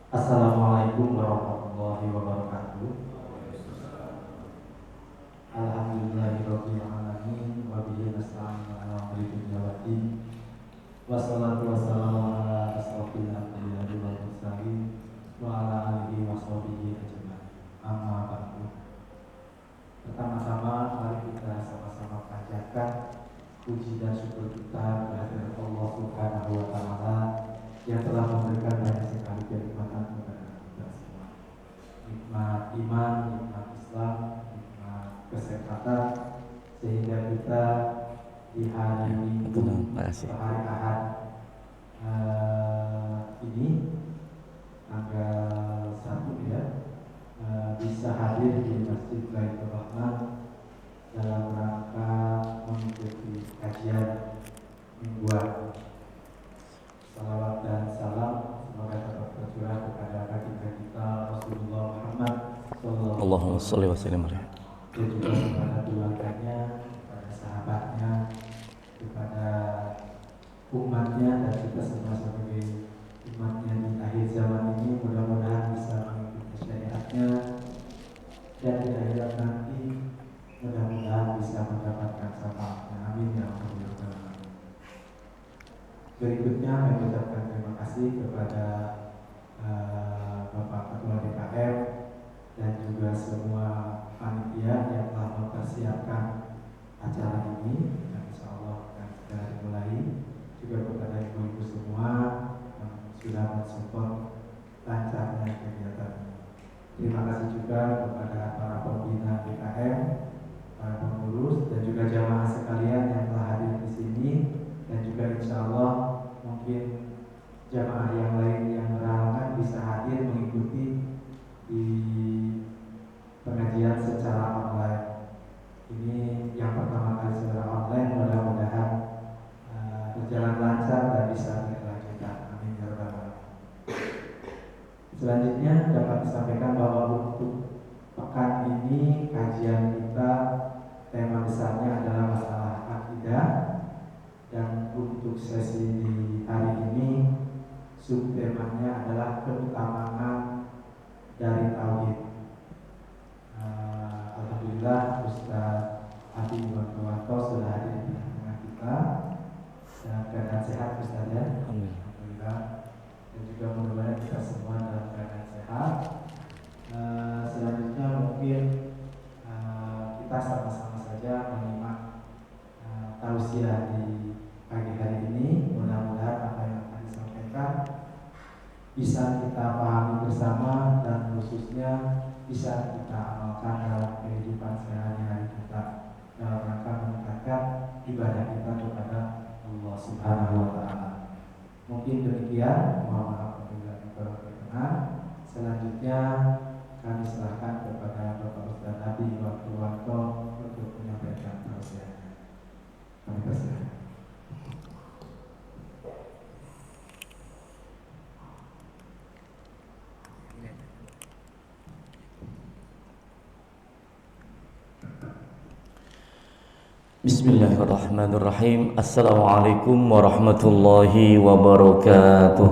Assalamualaikum warahmatullahi wabarakatuh. Alhamdulillahirabbil alamin wa bihi nasta'inu ala umuri dunya waddin. Wassalatu wassalamu ala asrofil anbiya'i wal mursalin wa ala alihi wa sahbihi ajmain. Amma ba'du. Pertama-tama mari kita sama-sama panjatkan puji dan syukur kita kehadirat Allah Subhanahu wa taala yang telah memberikan banyak sekali kenikmatan kepada kita semua. Nikmat iman, nikmat Islam, nikmat kesehatan, sehingga kita di hari Minggu, hari Ahad ini tanggal 1 bisa hadir di Masjid Baitur Rahman dalam rangka mengikuti kajian mingguan. Salawat dan salam semoga tetap tercurah kepada baginda kita Rasulullah Muhammad Allahumma sholli wa sallim alaihi. Dan juga kepada keluarganya, kepada sahabatnya, kepada umatnya dan kita semua sebagai umatnya di akhir zaman ini. Mudah-mudahan bisa mengikuti syariatnya dan di akhirat nanti mudah-mudahan bisa mendapatkan syafaatnya. Amin ya rabbal alamin. Berikutnya saya mengucapkan terima kasih kepada Bapak Ketua DKM dan juga semua panitia yang telah mempersiapkan acara ini, dan insya Allah akan segera dimulai. Juga kepada ibu-ibu semua yang sudah mensupport lancarnya kegiatan ini. Terima kasih juga kepada para pembina DKM, para pengurus dan juga jamaah sekalian yang telah hadir di sini, dan juga insya Allah mungkin jamaah yang lain yang berhalangan bisa hadir mengikuti di pengajian secara online. Ini yang pertama kali secara online, mudah-mudahan berjalan lancar dan bisa dilanjutkan. Amin ya rabbal alamin. Selanjutnya dapat disampaikan bahwa untuk pekan ini kajian kita tema besarnya adalah masalah akidah. Dan untuk sesi di hari ini subtemanya adalah keutamaan dari tauhid. Alhamdulillah Ustaz Adi Wanto sudah hadir di tengah kita dan keadaan sehat Ustaz ya. Alhamdulillah. Dan juga mudah-mudahan kita semua dalam keadaan sehat. Selanjutnya mungkin kita sama-sama saja menyimak tausiah di pagi hari ini. Mudah-mudahan apa yang akan disampaikan bisa kita pahami bersama dan khususnya bisa kita amalkan dalam kehidupan sehari-hari kita dalam rangka meningkatkan ibadah kita kepada Allah Subhanahu wa taala. Mungkin demikian, mohon maaf apabila berkenan. Selanjutnya kami serahkan kepada Bapak Ustaz Adi Wanto untuk menyampaikan tausiahnya. Kami persilakan. Bismillahirrahmanirrahim. Assalamualaikum warahmatullahi wabarakatuh.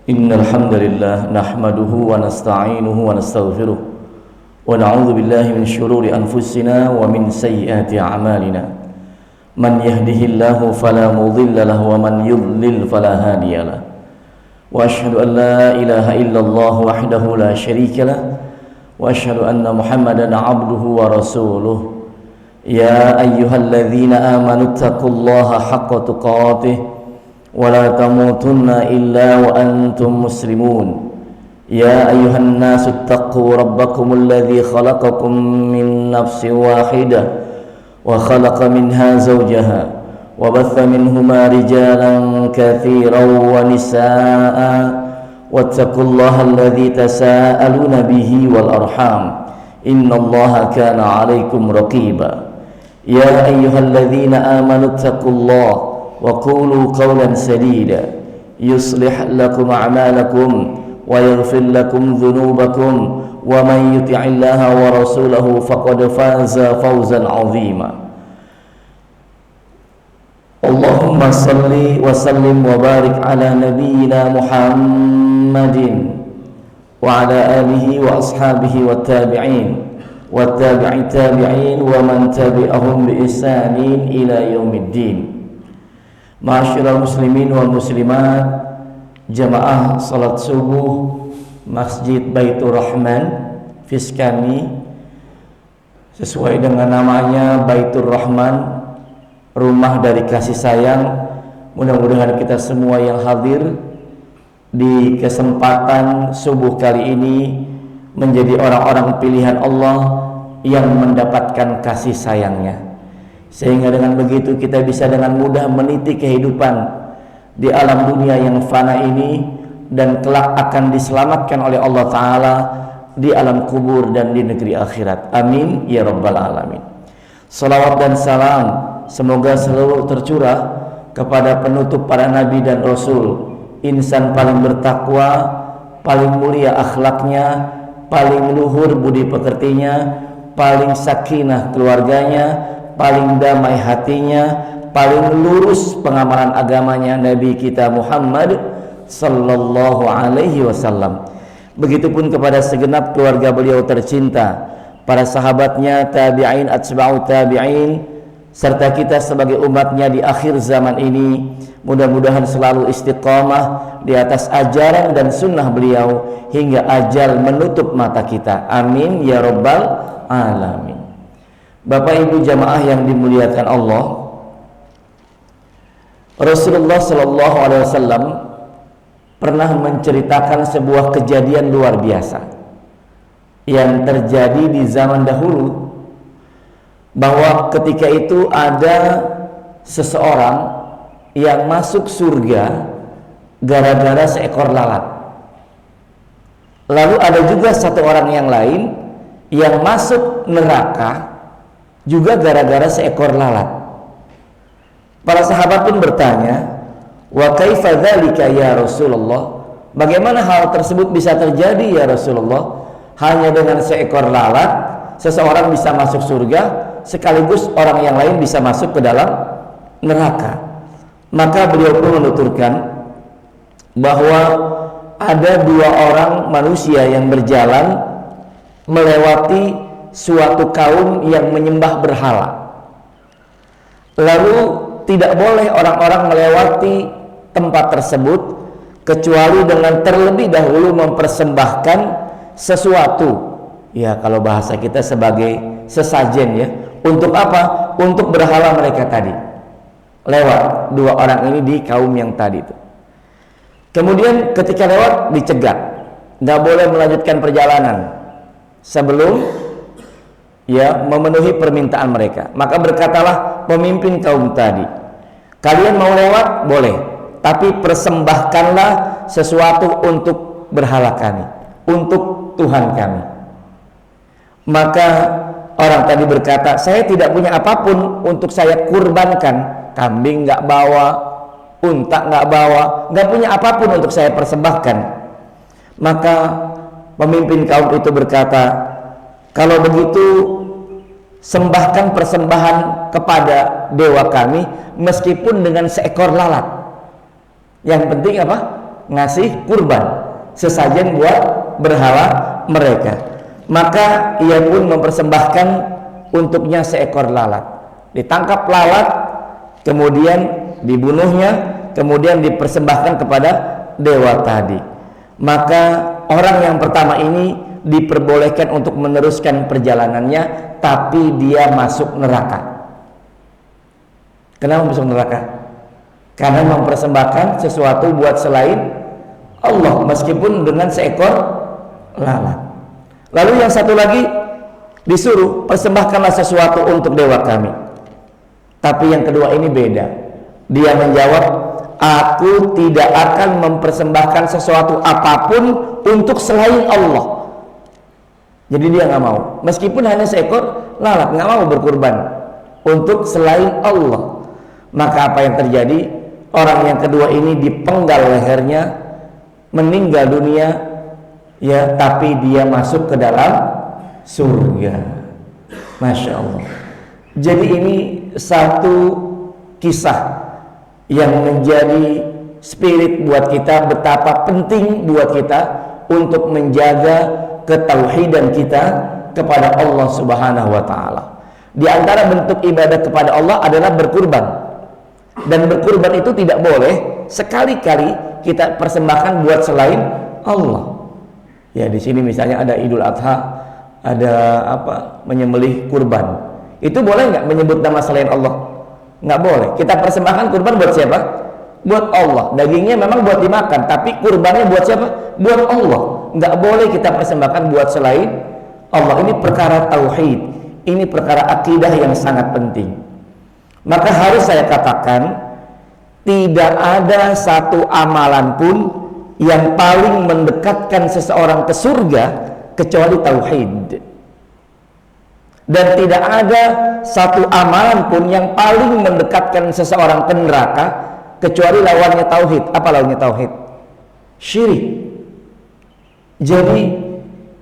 Innal hamdalillah nahmaduhu wa nasta'inuhu wa nastaghfiruh wa na'udzu billahi min shururi anfusina wa min sayyiati a'malina. Man yahdihillahu fala mudilla lahu wa man yudlil fala hadiyalah. Wa asyhadu an la ilaha illallah wahdahu la syarika lah. Wa asyhadu anna Muhammadan 'abduhu wa rasuluh. Ya ayyuhalladzina amanu taqullaha haqqa tuqatih wa la tamutunna illa wa antum muslimun. Ya ayyuhan nasu taqu rabbakumul ladzi khalaqakum min nafsin wahidah wa khalaqa minha zawjaha wa batha minhuma rijalan katsiran wa nisaa'a. Wattaqullaha alladzi tasaaluna bihi wal arham innallaha kana 'alaikum raqiba. Ya ayyuhalladzina amanu taqullaha wa qulu qawlan sadida yuslih lakum a'malakum wa yaghfir lakum dhunubakum wa man yuti'illaha wa rasulahu faqad faza fawzan 'azima. Allahumma salli wa sallim wa barik ala nabiyyina Muhammadin wa ala alihi wa ashabihi wa tabi'in wa tabi'i tabi'in wa man tabi'ahum bi ihsanin ila yaumiddin. Ma'asyiral muslimin wal muslimat, jamaah salat subuh Masjid Baitur Rahman Fiskani, sesuai dengan namanya Baitur Rahman, rumah dari kasih sayang. Mudah-mudahan kita semua yang hadir di kesempatan subuh kali ini menjadi orang-orang pilihan Allah yang mendapatkan kasih sayangnya, sehingga dengan begitu kita bisa dengan mudah meniti kehidupan di alam dunia yang fana ini, dan kelak akan diselamatkan oleh Allah Ta'ala di alam kubur dan di negeri akhirat. Amin ya rabbal alamin. Salawat dan salam semoga selalu tercurah kepada penutup para nabi dan rasul, insan paling bertakwa, paling mulia akhlaknya, paling luhur budi pekertinya, paling sakinah keluarganya, paling damai hatinya, paling lurus pengamalan agamanya, Nabi kita Muhammad sallallahu alaihi wasallam. Begitupun kepada segenap keluarga beliau tercinta, para sahabatnya, tabi'in, atba'u tabi'in, serta kita sebagai umatnya di akhir zaman ini. Mudah-mudahan selalu istiqamah di atas ajaran dan sunnah beliau hingga ajal menutup mata kita. Amin ya rabbal alamin. Bapak ibu jamaah yang dimuliakan Allah, Rasulullah sallallahu alaihi wasallam pernah menceritakan sebuah kejadian luar biasa yang terjadi di zaman dahulu, bahwa ketika itu ada seseorang yang masuk surga gara-gara seekor lalat. Lalu ada juga satu orang yang lain yang masuk neraka juga gara-gara seekor lalat. Para sahabat pun bertanya, wa kaifa dzalika ya Rasulullah? Bagaimana hal tersebut bisa terjadi ya Rasulullah? Hanya dengan seekor lalat seseorang bisa masuk surga, sekaligus orang yang lain bisa masuk ke dalam neraka. Maka beliau pun menuturkan bahwa ada dua orang manusia yang berjalan melewati suatu kaum yang menyembah berhala. Lalu tidak boleh orang-orang melewati tempat tersebut kecuali dengan terlebih dahulu mempersembahkan sesuatu, ya kalau bahasa kita sebagai sesajen, ya. Untuk apa? Untuk berhala mereka tadi. Lewat dua orang ini di kaum yang tadi itu. Kemudian ketika lewat dicegat, nggak boleh melanjutkan perjalanan sebelum ya memenuhi permintaan mereka. Maka berkatalah pemimpin kaum tadi, kalian mau lewat boleh, tapi persembahkanlah sesuatu untuk berhala kami, untuk Tuhan kami. Maka orang tadi berkata, saya tidak punya apapun untuk saya kurbankan. Kambing nggak bawa, unta nggak bawa, nggak punya apapun untuk saya persembahkan. Maka pemimpin kaum itu berkata, kalau begitu sembahkan persembahan kepada dewa kami meskipun dengan seekor lalat. Yang penting apa? Ngasih kurban, sesajen buat berhala mereka. Maka ia pun mempersembahkan untuknya seekor lalat. Ditangkap lalat, kemudian dibunuhnya, kemudian dipersembahkan kepada dewa tadi. Maka orang yang pertama ini diperbolehkan untuk meneruskan perjalanannya, tapi dia masuk neraka. Kenapa masuk neraka? Karena mempersembahkan sesuatu buat selain Allah, meskipun dengan seekor lalat. Lalu yang satu lagi disuruh persembahkanlah sesuatu untuk dewa kami. Tapi yang kedua ini beda. Dia menjawab, aku tidak akan mempersembahkan sesuatu apapun untuk selain Allah. Jadi dia nggak mau, meskipun hanya seekor lalat, nggak mau berkurban untuk selain Allah. Maka apa yang terjadi? Orang yang kedua ini dipenggal lehernya, meninggal dunia, ya, tapi dia masuk ke dalam surga. Masya Allah. Jadi ini satu kisah yang menjadi spirit buat kita, betapa penting buat kita untuk menjaga ketauhidan kita kepada Allah Subhanahu wa taala. Di antara bentuk ibadah kepada Allah adalah berkurban. Dan berkurban itu tidak boleh sekali-kali kita persembahkan buat selain Allah. Ya, di sini misalnya ada Idul Adha, ada menyembelih kurban. Itu boleh nggak menyebut nama selain Allah? Nggak boleh. Kita persembahkan kurban buat siapa? Buat Allah. Dagingnya memang buat dimakan, tapi kurbannya buat siapa? Buat Allah. Nggak boleh kita persembahkan buat selain Allah. Ini perkara tauhid, ini perkara akidah yang sangat penting. Maka harus saya katakan, tidak ada satu amalan pun yang paling mendekatkan seseorang ke surga kecuali tauhid. Dan tidak ada satu amalan pun yang paling mendekatkan seseorang ke neraka kecuali lawannya tauhid. Apa lawannya tauhid? Syirik. Jadi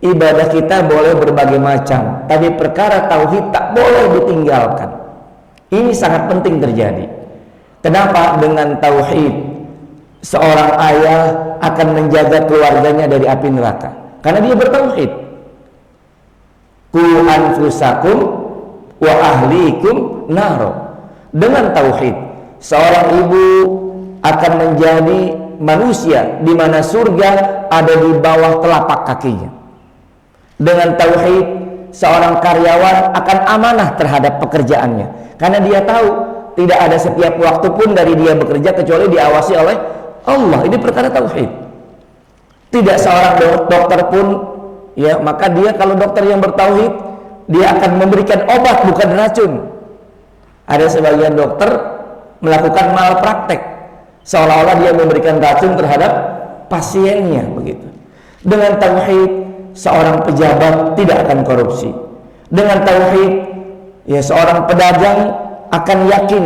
ibadah kita boleh berbagai macam, tapi perkara tauhid tak boleh ditinggalkan. Ini sangat penting terjadi. Kenapa? Dengan tauhid seorang ayah akan menjaga keluarganya dari api neraka, karena dia bertauhid. Qu anfusakum wa ahlikum naro. Dengan tauhid seorang ibu akan menjadi manusia di mana surga ada di bawah telapak kakinya. Dengan tauhid seorang karyawan akan amanah terhadap pekerjaannya, karena dia tahu tidak ada setiap waktu pun dari dia bekerja kecuali diawasi oleh Allah. Ini perkara tauhid. Tidak seorang dokter pun, ya, maka dia kalau dokter yang bertauhid, dia akan memberikan obat bukan racun. Ada sebagian dokter melakukan malpraktek, seolah-olah dia memberikan racun terhadap pasiennya, begitu. Dengan tauhid seorang pejabat tidak akan korupsi. Dengan tauhid, ya, seorang pedagang akan yakin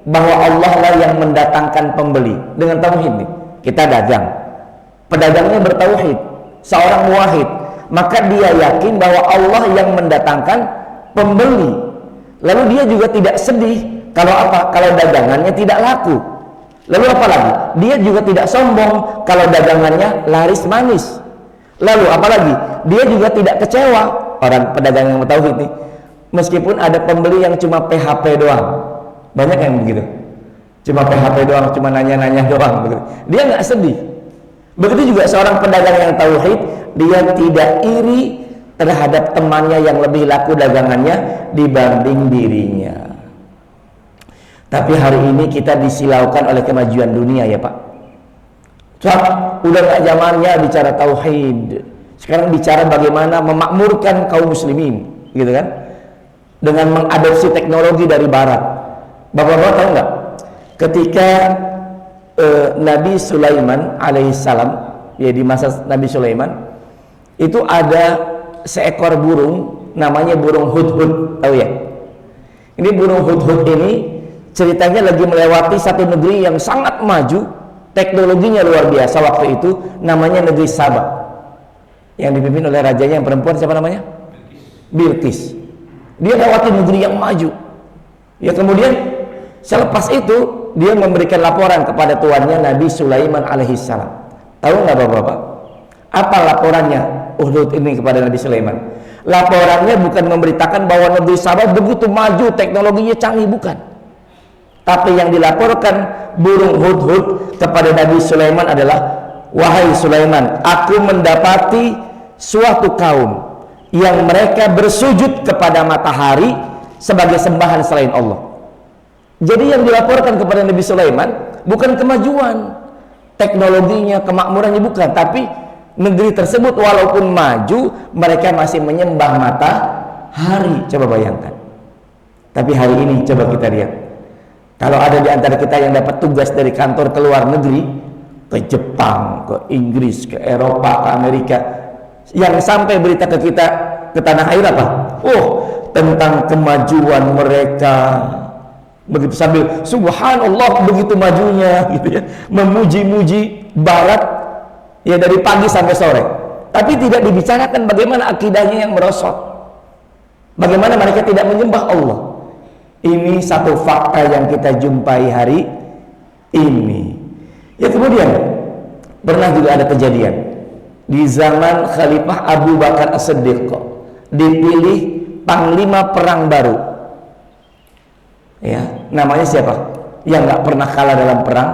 bahwa Allah lah yang mendatangkan pembeli. Dengan tauhid nih, kita dagang, pedagangnya bertauhid, seorang muwahhid, maka dia yakin bahwa Allah yang mendatangkan pembeli. Lalu dia juga tidak sedih kalau kalau dagangannya tidak laku. Lalu apa lagi? Dia juga tidak sombong kalau dagangannya laris manis. Lalu apalagi? Dia juga tidak kecewa, orang pedagang yang bertauhid nih, meskipun ada pembeli yang cuma PHP doang. Banyak yang begitu, cuma PHP doang, cuma nanya-nanya doang, begitu. Dia nggak sedih. Begitu juga seorang pedagang yang tauhid, dia tidak iri terhadap temannya yang lebih laku dagangannya dibanding dirinya. Tapi hari ini kita disilaukan oleh kemajuan dunia, ya Pak. Udah nggak zamannya bicara tauhid. Sekarang bicara bagaimana memakmurkan kaum muslimin, gitu kan? Dengan mengadopsi teknologi dari barat. Bapak-bapak tahu nggak? Ketika Nabi Sulaiman alaihissalam, ya, di masa Nabi Sulaiman itu ada seekor burung namanya burung hudhud, tahu ya? Ini burung hudhud ini ceritanya lagi melewati satu negeri yang sangat maju, teknologinya luar biasa waktu itu, namanya negeri Sabah, yang dipimpin oleh rajanya yang perempuan, siapa namanya? Bilqis. Dia lewati negeri yang maju, ya. Kemudian selepas itu dia memberikan laporan kepada tuannya Nabi Sulaiman alaihissalam. Tahu nggak bapak-bapak apa laporannya Hudhud ini kepada Nabi Sulaiman? Laporannya bukan memberitakan bahwa negeri Sabah begitu maju, teknologinya canggih, bukan. Tapi yang dilaporkan burung hudhud kepada Nabi Sulaiman adalah, wahai Sulaiman, aku mendapati suatu kaum yang mereka bersujud kepada matahari sebagai sembahan selain Allah. Jadi yang dilaporkan kepada Nabi Sulaiman bukan kemajuan teknologinya, kemakmurannya, bukan, tapi negeri tersebut walaupun maju, mereka masih menyembah matahari. Coba bayangkan. Tapi hari ini coba kita lihat, kalau ada di antara kita yang dapat tugas dari kantor ke luar negeri, ke Jepang, ke Inggris, ke Eropa, ke Amerika, yang sampai berita ke kita, ke tanah air apa? Oh, tentang kemajuan mereka, begitu, sambil subhanallah begitu majunya, gitu ya, memuji-muji barat, ya, dari pagi sampai sore. Tapi tidak dibicarakan bagaimana akidahnya yang merosot, bagaimana mereka tidak menyembah Allah. Ini satu fakta yang kita jumpai hari ini. Ya kemudian pernah juga ada kejadian di zaman Khalifah Abu Bakar As-Siddiq, dipilih panglima perang baru. Ya, namanya siapa? Yang nggak pernah kalah dalam perang.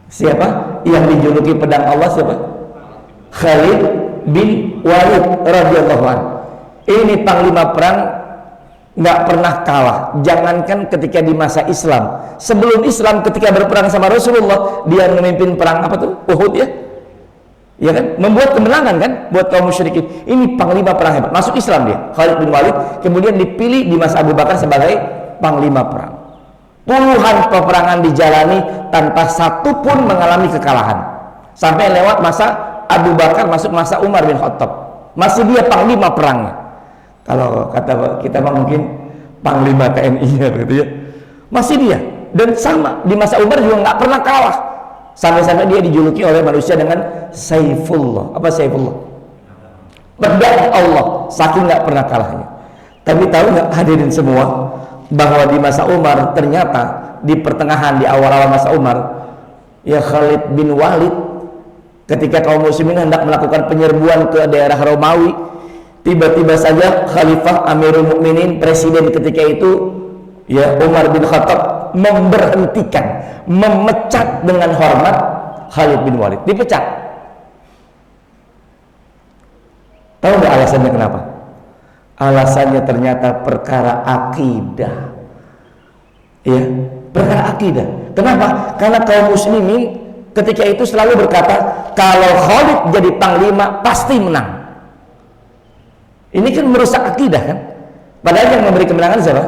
Siapa? Yang dijuluki pedang Allah siapa? Khalid bin Walid radhiyallahu anhu. Ini panglima perang nggak pernah kalah. Jangankan ketika di masa Islam, sebelum Islam ketika berperang sama Rasulullah, dia memimpin perang apa tuh? Uhud ya. Ya kan? Membuat kemenangan kan buat kaum musyrikin. Ini panglima perang hebat. Masuk Islam dia, Khalid bin Walid, kemudian dipilih di masa Abu Bakar sebagai panglima perang. Puluhan peperangan dijalani tanpa satu pun mengalami kekalahan. Sampai lewat masa Abu Bakar, masuk masa Umar bin Khattab. Masih dia panglima perangnya. Kalau kata kita mungkin panglima TNI-nya gitu ya. Masih dia. Dan sama di masa Umar juga nggak pernah kalah. Sampai-sampai dia dijuluki oleh manusia dengan Saifullah. Apa Saifullah? Pedang Allah. Saking nggak pernah kalahnya. Tapi tahu nggak hadirin semua, bahwa di masa Umar ternyata di pertengahan, di awal-awal masa Umar, ya Khalid bin Walid ketika kaum muslimin hendak melakukan penyerbuan ke daerah Romawi, tiba-tiba saja Khalifah Amirul Mukminin, presiden ketika itu ya Umar bin Khattab, memberhentikan, memecat dengan hormat Khalid bin Walid. Dipecat. Tahu nggak alasannya kenapa? Alasannya ternyata perkara akidah. Ya, perkara akidah. Kenapa? Karena kaum muslimin ketika itu selalu berkata, kalau Khalid jadi panglima pasti menang. Ini kan merusak akidah kan? Padahal yang memberi kemenangan siapa?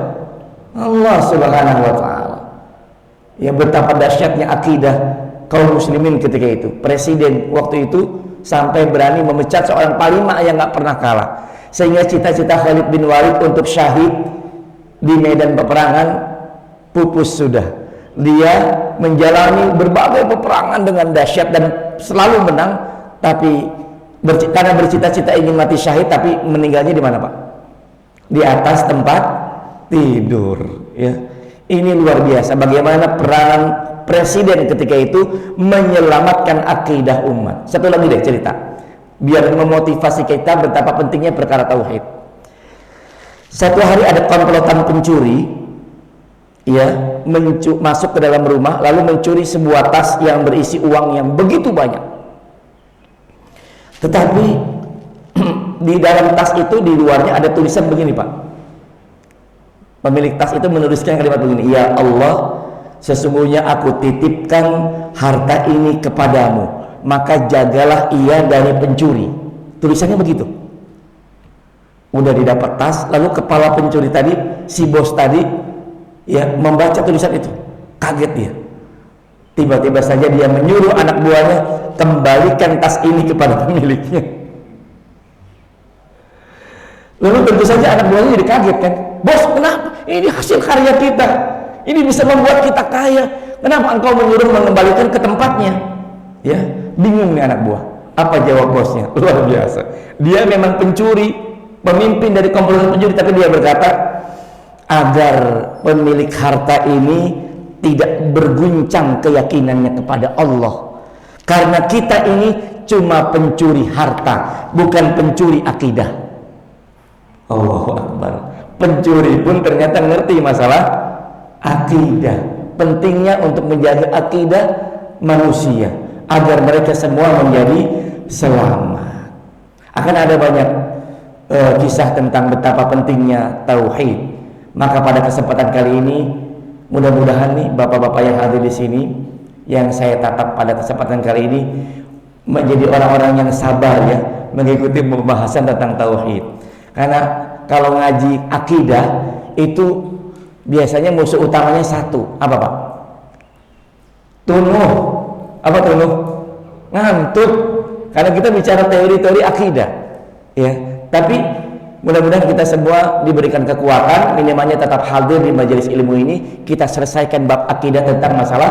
Allah Subhanahu wa taala. Ya, betapa dahsyatnya akidah kaum muslimin ketika itu. Presiden waktu itu sampai berani memecat seorang panglima yang nggak pernah kalah. Sehingga cita-cita Khalid bin Walid untuk syahid di medan peperangan pupus sudah. Dia menjalani berbagai peperangan dengan dahsyat dan selalu menang, tapi karena bercita-cita ingin mati syahid, tapi meninggalnya di mana Pak? Di atas tempat tidur. Ya, ini luar biasa. Bagaimana peranan presiden ketika itu menyelamatkan akidah umat. Satu lagi deh cerita, biar memotivasi kita betapa pentingnya perkara tauhid. Satu hari ada komplotan pencuri, ya, masuk ke dalam rumah lalu mencuri sebuah tas yang berisi uang yang begitu banyak. Tetapi di dalam tas itu, di luarnya ada tulisan begini Pak. Pemilik tas itu menuliskan kalimat begini, ya Allah, sesungguhnya aku titipkan harta ini kepadamu, maka jagalah ia dari pencuri. Tulisannya begitu. Udah didapat tas, lalu kepala pencuri tadi, si bos tadi, ya, membaca tulisan itu. Kaget dia. Tiba-tiba saja dia menyuruh anak buahnya, kembalikan tas ini kepada pemiliknya. Lalu tentu saja anak buahnya jadi kaget kan. Bos, kenapa? Ini hasil karya kita. Ini bisa membuat kita kaya. Kenapa engkau menyuruh mengembalikan ke tempatnya? Ya, bingung nih anak buah. Apa jawab bosnya? Luar biasa. Dia memang pencuri, pemimpin dari komplotan pencuri, tapi dia berkata, agar pemilik harta ini tidak berguncang keyakinannya kepada Allah. Karena kita ini cuma pencuri harta, bukan pencuri akidah. Allahu Akbar. Pencuri pun ternyata ngerti masalah akidah. Pentingnya untuk menjaga akidah manusia agar mereka semua menjadi selamat. Akan ada banyak kisah tentang betapa pentingnya tauhid. Maka pada kesempatan kali ini, mudah-mudahan nih bapak-bapak yang hadir di sini, yang saya tatap pada kesempatan kali ini, menjadi orang-orang yang sabar ya, mengikuti pembahasan tentang tauhid. Karena kalau ngaji akidah itu biasanya musuh utamanya satu, apa Pak? Tunuh. Apa tunuh? Ngantuk. Karena kita bicara teori-teori akidah, ya. Tapi mudah-mudahan kita semua diberikan kekuatan, minimalnya tetap hadir di majelis ilmu ini, kita selesaikan bab akidah tentang masalah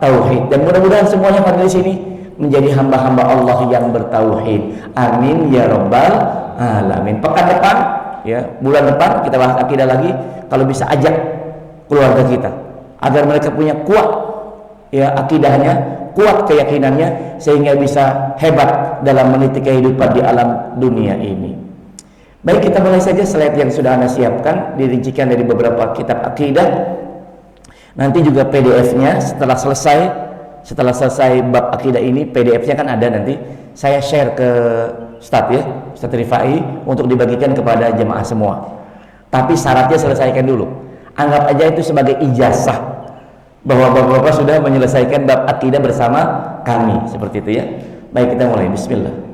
tauhid. Dan mudah-mudahan semuanya hadir di sini menjadi hamba-hamba Allah yang bertauhid. Amin ya rabbal alamin. Pekan depan, ya, bulan depan kita bahas akidah lagi. Kalau bisa ajak keluarga kita agar mereka punya kuat ya akidahnya, kuat keyakinannya, sehingga bisa hebat dalam meniti kehidupan di alam dunia ini. Baik, kita mulai saja. Slide yang sudah Anda siapkan dirincikan dari beberapa kitab akidah. Nanti juga PDF-nya setelah selesai bab akidah ini, PDF-nya kan ada, nanti saya share ke Ustadz ya, Ustadz Rifai, untuk dibagikan kepada jemaah semua. Tapi syaratnya selesaikan dulu. Anggap aja itu sebagai ijazah bahwa bapak-bapak sudah menyelesaikan bab akidah bersama kami, seperti itu ya. Baik, kita mulai. Bismillah.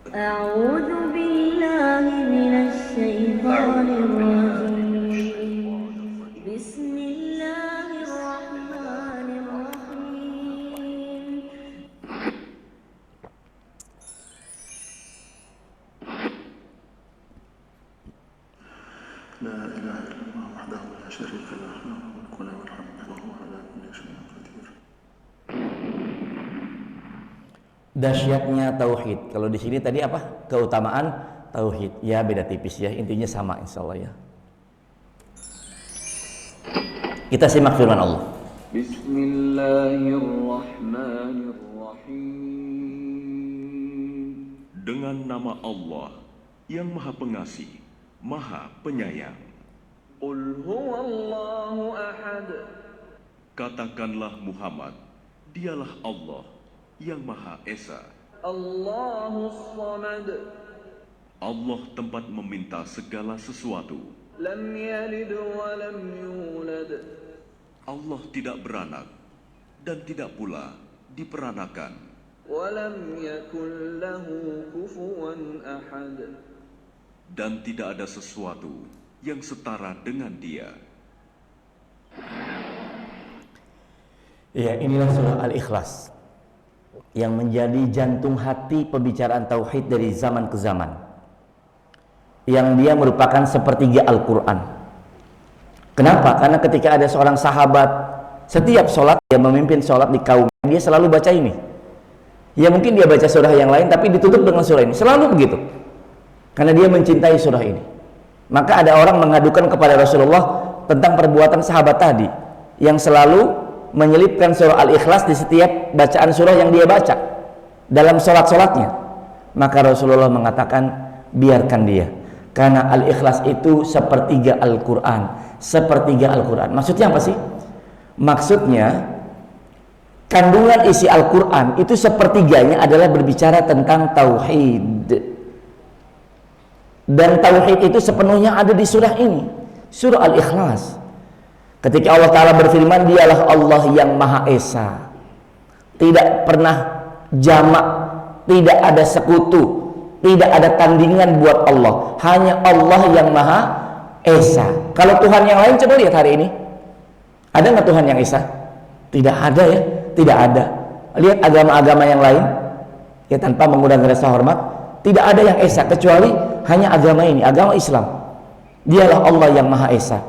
A'udzu billahi minasy syaithanir rajim. Bismillahirrahmanirrahim. لا إله إلا الله وحده لا شريك له له الملك وله الحمد وهو على كل شيء قدير. Dahsyatnya tauhid. Kalau di sini tadi apa? Keutamaan tauhid. Ya beda tipis ya, intinya sama insyaallah ya. Kita simak firman Allah. Bismillahirrahmanirrahim. Dengan nama Allah yang Maha Pengasih, Maha Penyayang. Qul huwallahu ahad. Katakanlah Muhammad, dialah Allah yang Maha Esa. Allahus samad. Allah tempat meminta segala sesuatu. Lam yalid wa lam yulad. Allah tidak beranak dan tidak pula diperanakan. Wa lam yakul lahu kufuwan ahad. Dan tidak ada sesuatu yang setara dengan Dia. Ya, inilah surah Al-Ikhlas yang menjadi jantung hati pembicaraan tauhid dari zaman ke zaman, yang dia merupakan sepertiga Al-Quran. Kenapa? Karena ketika ada seorang sahabat, setiap sholat dia memimpin sholat di kaum, dia selalu baca ini. Ya mungkin dia baca surah yang lain tapi ditutup dengan surah ini, selalu begitu, karena dia mencintai surah ini. Maka ada orang mengadukan kepada Rasulullah tentang perbuatan sahabat tadi yang selalu menyelipkan surah Al-Ikhlas di setiap bacaan surah yang dia baca dalam sholat-sholatnya. Maka Rasulullah mengatakan, biarkan dia, karena Al-Ikhlas itu sepertiga Al-Quran. Sepertiga Al-Quran maksudnya apa sih? Maksudnya kandungan isi Al-Quran itu sepertiganya adalah berbicara tentang tauhid, dan tauhid itu sepenuhnya ada di surah ini, surah Al-Ikhlas. Ketika Allah Ta'ala berfirman, dialah Allah yang Maha Esa, tidak pernah jamak, tidak ada sekutu, tidak ada tandingan buat Allah, hanya Allah yang Maha Esa. Kalau Tuhan yang lain, coba lihat hari ini, ada nggak Tuhan yang Esa? Tidak ada ya, tidak ada. Lihat agama-agama yang lain ya, tanpa mengundang rasa hormat, tidak ada yang Esa kecuali hanya agama ini, agama Islam. Dialah Allah yang Maha Esa,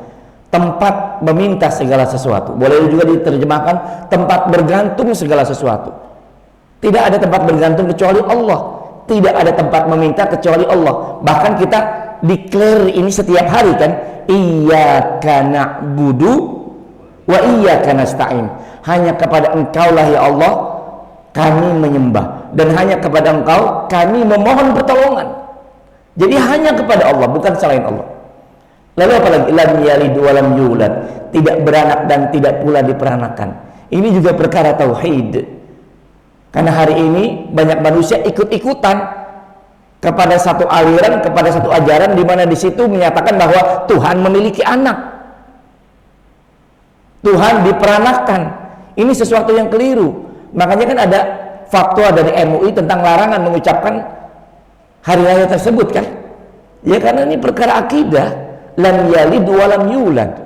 tempat meminta segala sesuatu. Boleh juga diterjemahkan tempat bergantung segala sesuatu. Tidak ada tempat bergantung kecuali Allah, tidak ada tempat meminta kecuali Allah. Bahkan kita declare ini setiap hari kan, iyyaka na'budu wa iyyaka nasta'in. Hanya kepada Engkaulah ya Allah kami menyembah, dan hanya kepada Engkau kami memohon pertolongan. Jadi hanya kepada Allah, bukan selain Allah. Lalu apalagi? Lam yalid wa lam yulad, tidak beranak dan tidak pula diperanakan. Ini juga perkara tauhid. Karena hari ini banyak manusia ikut-ikutan kepada satu aliran, kepada satu ajaran di mana di situ menyatakan bahwa Tuhan memiliki anak, Tuhan diperanakan. Ini sesuatu yang keliru. Makanya kan ada fatwa dari MUI tentang larangan mengucapkan hari raya tersebut kan? Ya karena ini perkara akidah. Lam yalid walam yulad,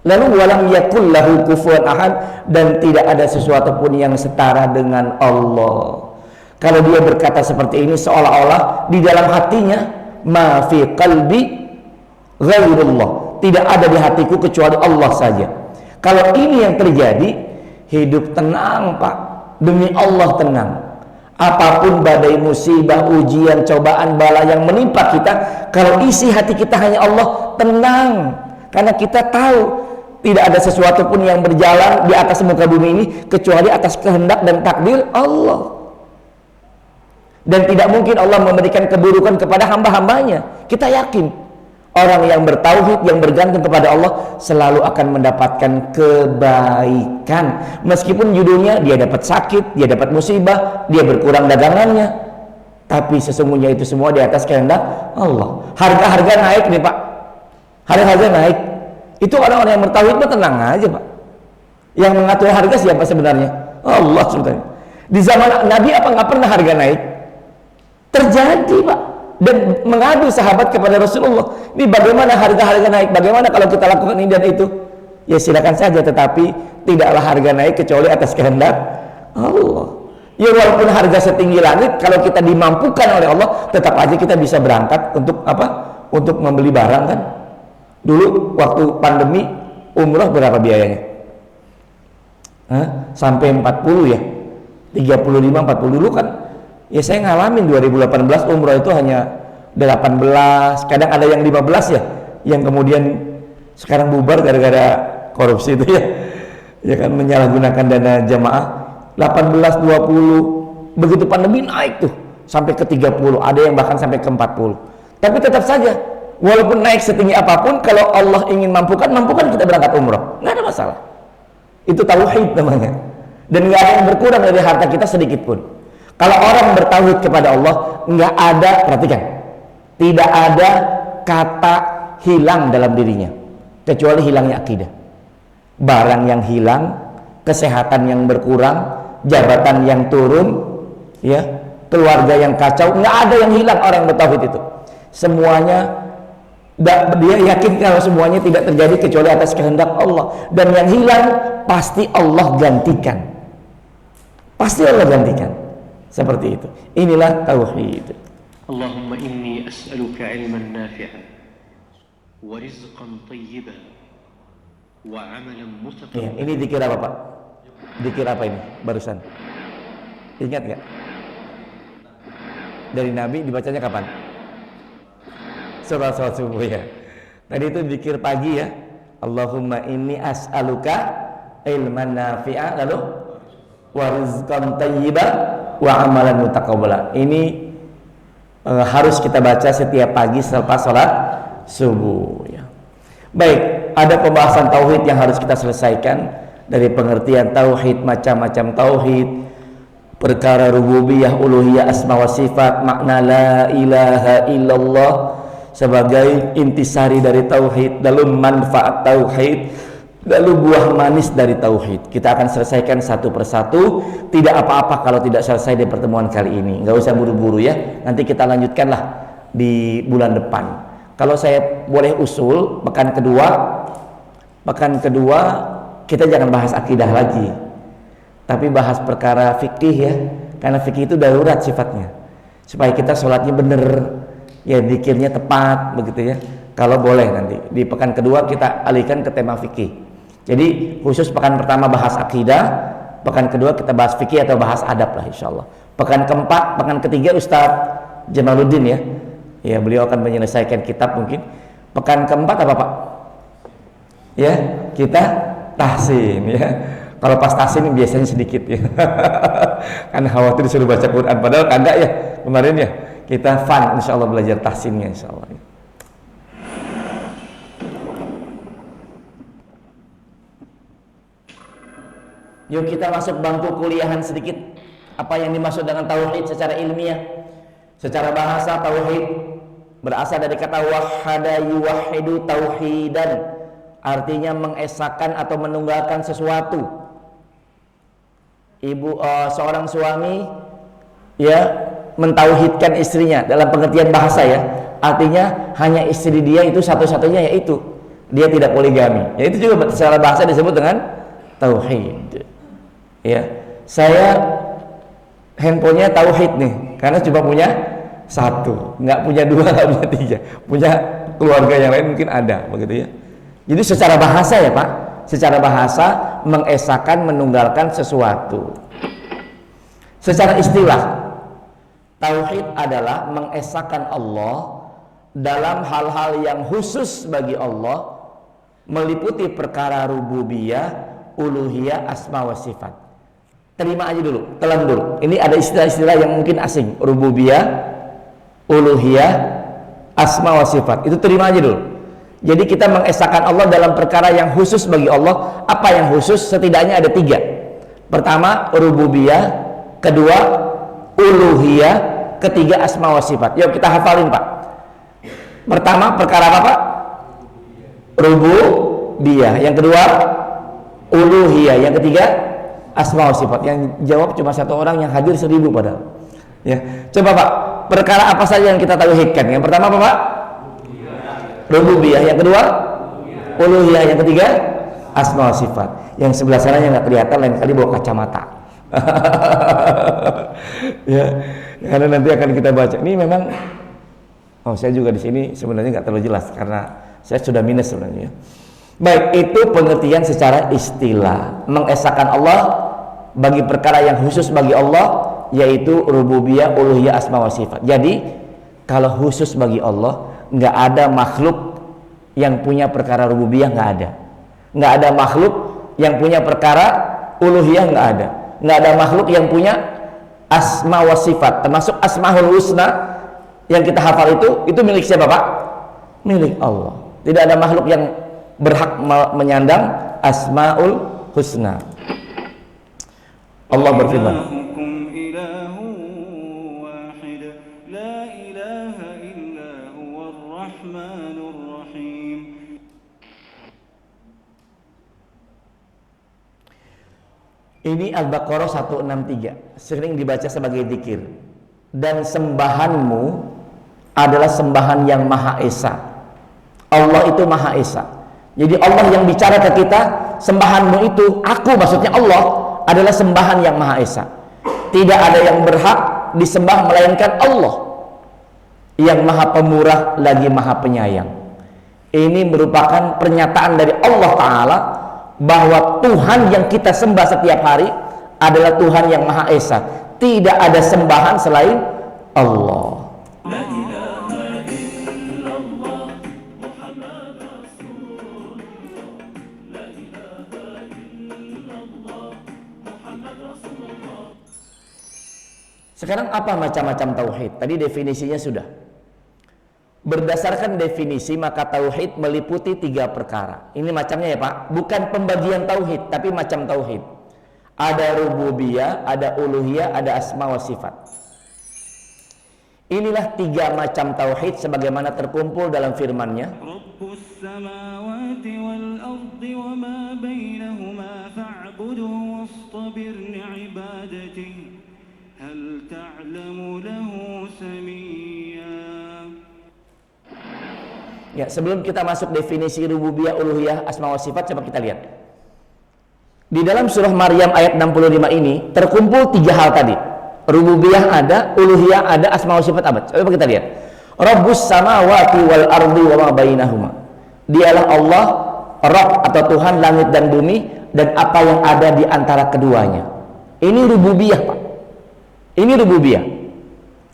lalu walam yakul lahu kufuwan ahad, dan tidak ada sesuatu pun yang setara dengan Allah. Kalau dia berkata seperti ini, seolah-olah di dalam hatinya ma fi qalbi ghairullah, tidak ada di hatiku kecuali Allah saja. Kalau ini yang terjadi, hidup tenang Pak, demi Allah tenang. Apapun badai musibah, ujian, cobaan, bala yang menimpa kita, kalau isi hati kita hanya Allah, tenang. Karena kita tahu tidak ada sesuatu pun yang berjalan di atas muka bumi ini kecuali atas kehendak dan takdir Allah. Dan tidak mungkin Allah memberikan keburukan kepada hamba-hambanya. Kita yakin orang yang bertauhid, yang bergantung kepada Allah selalu akan mendapatkan kebaikan. Meskipun judulnya dia dapat sakit, dia dapat musibah, dia berkurang dagangannya, tapi sesungguhnya itu semua di atas kehendak Allah. Harga-harga naik nih Pak, harga-harga naik. Itu orang-orang yang bertauhid mah tenang aja Pak. Yang mengatur harga siapa sebenarnya? Allah sebenarnya. Di zaman Nabi apa nggak pernah harga naik? Terjadi Pak. Dan mengadu sahabat kepada Rasulullah, ini bagaimana harga-harga naik, bagaimana kalau kita lakukan ini dan itu. Ya silakan saja, tetapi tidaklah harga naik kecuali atas kehendak Allah. Ya walaupun harga setinggi langit, kalau kita dimampukan oleh Allah, tetap aja kita bisa berangkat untuk apa? Untuk membeli barang kan. Dulu waktu pandemi umroh berapa biayanya? Sampai 40 ya, 35, 40 dulu kan. Ya saya ngalamin 2018 umroh itu hanya 18, kadang ada yang 15 ya, yang kemudian sekarang bubar gara-gara korupsi itu ya. Ya kan, menyalahgunakan dana jamaah. 18, 20, begitu pandemi naik tuh sampai ke 30, ada yang bahkan sampai ke 40. Tapi tetap saja, walaupun naik setinggi apapun, kalau Allah ingin mampukan kita berangkat umroh, nggak ada masalah. Itu tauhid namanya. Dan nggak ada yang berkurang dari harta kita sedikit pun. Kalau orang bertauhid kepada Allah, nggak ada, perhatikan, tidak ada kata hilang dalam dirinya, kecuali hilangnya akidah. Barang yang hilang, kesehatan yang berkurang, jabatan yang turun, ya, keluarga yang kacau, nggak ada yang hilang orang yang bertauhid itu. Semuanya, dia yakin kalau semuanya tidak terjadi kecuali atas kehendak Allah. Dan yang hilang pasti Allah gantikan. Pasti Allah gantikan. Seperti itu. Inilah tauhid. Allahumma inni as'aluka ilman nafi'an wa rizqan tayyiban wa 'amalan mutaqabbala. Ini dikir apa Pak? Dikir apa ini barusan? Ingat nggak? Dari Nabi dibacanya kapan? Surah subuh ya. Tadi itu dikir pagi ya. Allahumma inni as'aluka ilman nafi'an, lalu wa rizqan tayyiban wa amalan mutaqabbala. Ini harus kita baca setiap pagi selepas sholat subuh ya. Baik, ada pembahasan tauhid yang harus kita selesaikan, dari pengertian tauhid, macam-macam tauhid, perkara rububiyah, uluhiyah, asma wa sifat, makna la ilaha illallah sebagai intisari dari tauhid, lalu manfaat tauhid, lalu buah manis dari tauhid. Kita akan selesaikan satu persatu. Tidak apa-apa kalau tidak selesai di pertemuan kali ini, nggak usah buru-buru ya, nanti kita lanjutkanlah di bulan depan. Kalau saya boleh usul, pekan kedua kita jangan bahas akidah lagi, tapi bahas perkara fikih ya, karena fikih itu darurat sifatnya, supaya kita sholatnya bener ya, zikirnya tepat begitu ya. Kalau boleh nanti di pekan kedua kita alihkan ke tema fikih. Jadi khusus pekan pertama bahas akidah, pekan kedua kita bahas fikih atau bahas adab lah insyaallah. Pekan ketiga Ustadz Jamaluddin ya. Ya, beliau akan menyelesaikan kitab mungkin. Pekan keempat apa Pak? Ya, kita tahsin ya. Kalau pas tahsin biasanya sedikit ya. Kan khawatir disuruh baca Quran, padahal kagak ya kemarin ya. Kita fun insyaallah belajar tahsinnya insyaallah. Yuk kita masuk bangku kuliahan sedikit. Apa yang dimaksud dengan tauhid secara ilmiah? Secara bahasa tauhid berasal dari kata wahada yuwahidu tauhidan, artinya mengesahkan atau menunggalkan sesuatu. Seorang suami ya mentauhidkan istrinya dalam pengertian bahasa ya, artinya hanya istri dia itu satu-satunya, yaitu dia tidak poligami. Ya, itu juga secara bahasa disebut dengan tauhid. Ya, saya handphonenya tauhid nih, karena cuma punya satu, nggak punya dua, nggak punya tiga, punya keluarga yang lain mungkin ada, begitu ya. Jadi secara bahasa ya Pak, secara bahasa mengesahkan, menunggalkan sesuatu. Secara istilah, tauhid adalah mengesahkan Allah dalam hal-hal yang khusus bagi Allah, meliputi perkara rububiyah, uluhiyah, asma wa sifat. Terima aja dulu, telan dulu. Ini ada istilah-istilah yang mungkin asing. Rububiyah, uluhiyah, asma wa sifat. Itu terima aja dulu. Jadi kita mengesahkan Allah dalam perkara yang khusus bagi Allah. Apa yang khusus? Setidaknya ada 3. Pertama, rububiyah. Kedua, uluhiyah. Ketiga, asma wa sifat. Yuk kita hafalin, Pak. Pertama, perkara apa, Pak? Rububiyah. Yang kedua, uluhiyah. Yang ketiga, asma wa sifat. Yang jawab cuma 1 orang, yang hadir 1000 padahal. Ya, coba Pak, perkara apa saja yang kita tauhidkan? Yang pertama apa, Pak? Rububiyah. Yang kedua, uluhiyah. Yang ketiga, asma wa sifat. Yang sebelah sananya nggak kelihatan, lain kali bawa kacamata. Ya, karena nanti akan kita baca. Ini memang, saya juga di sini sebenarnya nggak terlalu jelas karena saya sudah minus sebenarnya. Baik, itu pengertian secara istilah, mengesahkan Allah bagi perkara yang khusus bagi Allah, yaitu rububiyah, uluhiyah, asma wa sifat. Jadi kalau khusus bagi Allah, nggak ada makhluk yang punya perkara rububiyah, nggak ada makhluk yang punya perkara uluhiyah, nggak ada makhluk yang punya asma wa sifat, termasuk asmaul husna yang kita hafal itu milik siapa, Pak? Milik Allah. Tidak ada makhluk yang berhak menyandang asmaul husna. Allah berfirman, ini Al-Baqarah 163, sering dibaca sebagai zikir. Dan sembahanmu adalah sembahan yang Maha Esa. Allah itu Maha Esa. Jadi Allah yang bicara ke kita, sembahanmu itu, aku maksudnya Allah, adalah sembahan yang Maha Esa. Tidak ada yang berhak disembah melainkan Allah yang Maha Pemurah lagi Maha Penyayang. Ini merupakan pernyataan dari Allah Ta'ala bahwa Tuhan yang kita sembah setiap hari adalah Tuhan yang Maha Esa. Tidak ada sembahan selain Allah. Sekarang apa macam-macam tauhid? Tadi definisinya sudah. Berdasarkan definisi, maka tauhid meliputi 3 perkara. Ini macamnya ya, Pak. Bukan pembagian tauhid, tapi macam tauhid. Ada rububiyah, ada uluhiyah, ada asma wa sifat. Inilah 3 macam tauhid sebagaimana terkumpul dalam firman-Nya. Rabbus samawati wal ardi wa ma bainahuma fa'budhu wastabir li'ibadatihi. Hal ta'lamu lahu samiyya. Ya, sebelum kita masuk definisi rububiyah, uluhiyah, asma wa sifat, coba kita lihat. Di dalam surah Maryam ayat 65 ini terkumpul 3 hal tadi. Rububiyah ada, uluhiyah ada, asma wa sifat ada. Coba kita lihat. Rabbus samawati wal ardi wa ma bainahuma. Dialah Allah, Rabb atau Tuhan langit dan bumi dan apa yang ada di antara keduanya. Ini rububiyah, Pak. Ini rububiyah.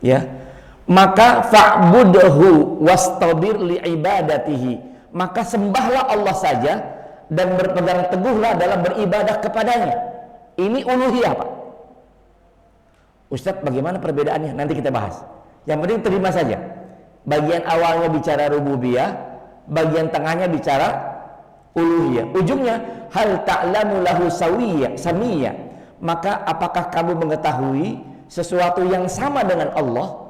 Ya. Maka fa'budhu wastabir li'ibadatihi. Maka sembahlah Allah saja dan berpegang teguhlah dalam beribadah kepadanya. Ini uluhiyah, Pak. Ustadz, bagaimana perbedaannya? Nanti kita bahas. Yang penting terima saja. Bagian awalnya bicara rububiyah, bagian tengahnya bicara uluhiyah. Ujungnya hal ta'lamu lahu samiyya. Maka apakah kamu mengetahui sesuatu yang sama dengan Allah?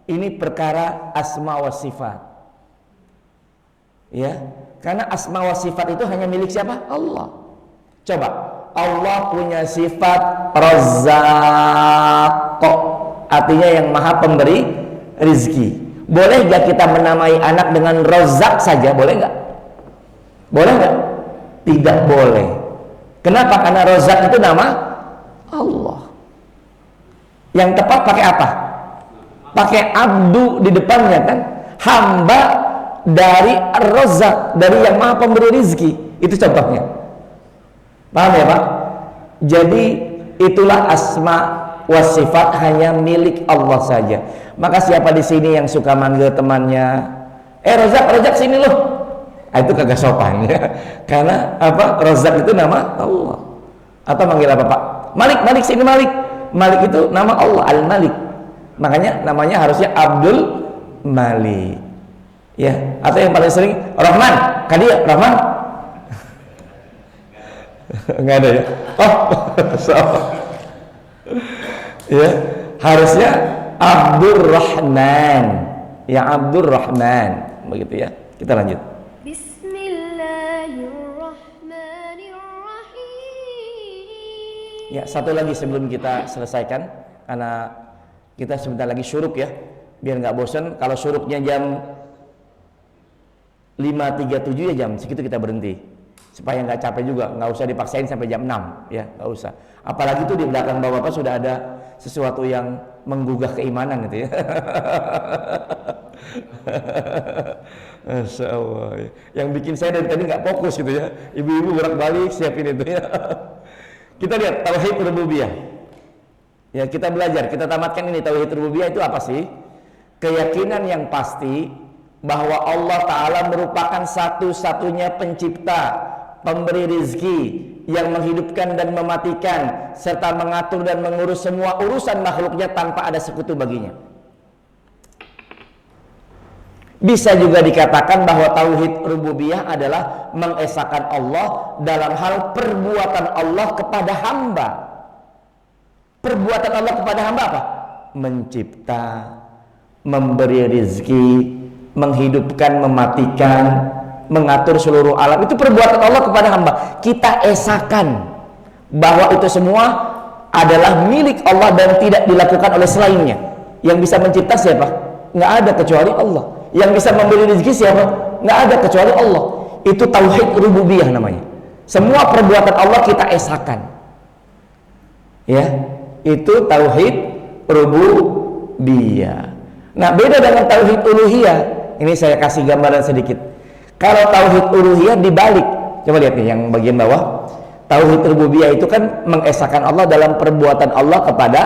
Ini perkara asma wa sifat. Ya, karena asma wa sifat itu hanya milik siapa? Allah. Coba, Allah punya sifat Razzaq, artinya yang maha pemberi rizki. Boleh gak kita menamai anak dengan Razzaq saja? Boleh gak? Boleh gak? Tidak boleh. Kenapa? Karena Razzaq itu nama Allah. Yang tepat pakai apa? Pakai abdu di depannya, kan? Hamba dari Ar-Razzaq, dari yang maha pemberi rizki. Itu contohnya. Paham ya, Pak? Jadi itulah asma wa sifat hanya milik Allah saja. Maka siapa di sini yang suka manggil temannya, Razzaq sini loh. Itu kagak sopan ya. Karena apa? Razak itu nama Allah. Atau manggil apa Pak? Malik, Malik sini Malik. Malik itu nama Allah, Al-Malik. Makanya namanya harusnya Abdul Malik. Ya, atau yang paling sering Rahman. Kadia Rahman. Enggak ada ya. Oh, so. Ya, harusnya Abdurrahman. Ya Abdurrahman, begitu ya. Kita lanjut. Ya, satu lagi sebelum kita selesaikan, karena kita sebentar lagi syuruk ya, biar nggak bosan. Kalau syuruknya jam 5.37 ya jam segitu kita berhenti, supaya nggak capek juga, nggak usah dipaksain sampai jam 6 ya, nggak usah. Apalagi tuh di belakang bapak-bapak sudah ada sesuatu yang menggugah keimanan gitu ya. Masya Allah, yang bikin saya dari tadi nggak fokus gitu ya, ibu-ibu bolak-balik siapin itu ya. Kita lihat tauhid rububiyah. Ya, kita belajar, kita tamatkan ini tauhid rububiyah itu apa sih? Keyakinan yang pasti bahwa Allah Ta'ala merupakan satu-satunya pencipta, pemberi rizki, yang menghidupkan dan mematikan, serta mengatur dan mengurus semua urusan makhluknya tanpa ada sekutu baginya. Bisa juga dikatakan bahwa tauhid rububiyah adalah mengesahkan Allah dalam hal perbuatan Allah kepada hamba. Perbuatan Allah kepada hamba apa? Mencipta, memberi rizki, menghidupkan, mematikan, mengatur seluruh alam. Itu perbuatan Allah kepada hamba. Kita esahkan bahwa itu semua adalah milik Allah dan tidak dilakukan oleh selainnya. Yang bisa mencipta siapa? Nggak ada kecuali Allah. Yang bisa memberi rezeki siapa? Nggak ada kecuali Allah. Itu tauhid rububiyah namanya. Semua perbuatan Allah kita esahkan. Ya, itu tauhid rububiyah. Nah, beda dengan tauhid uluhiyah. Ini saya kasih gambaran sedikit. Kalau tauhid uluhiyah dibalik. Coba lihat nih yang bagian bawah. Tauhid rububiyah itu kan mengesahkan Allah dalam perbuatan Allah kepada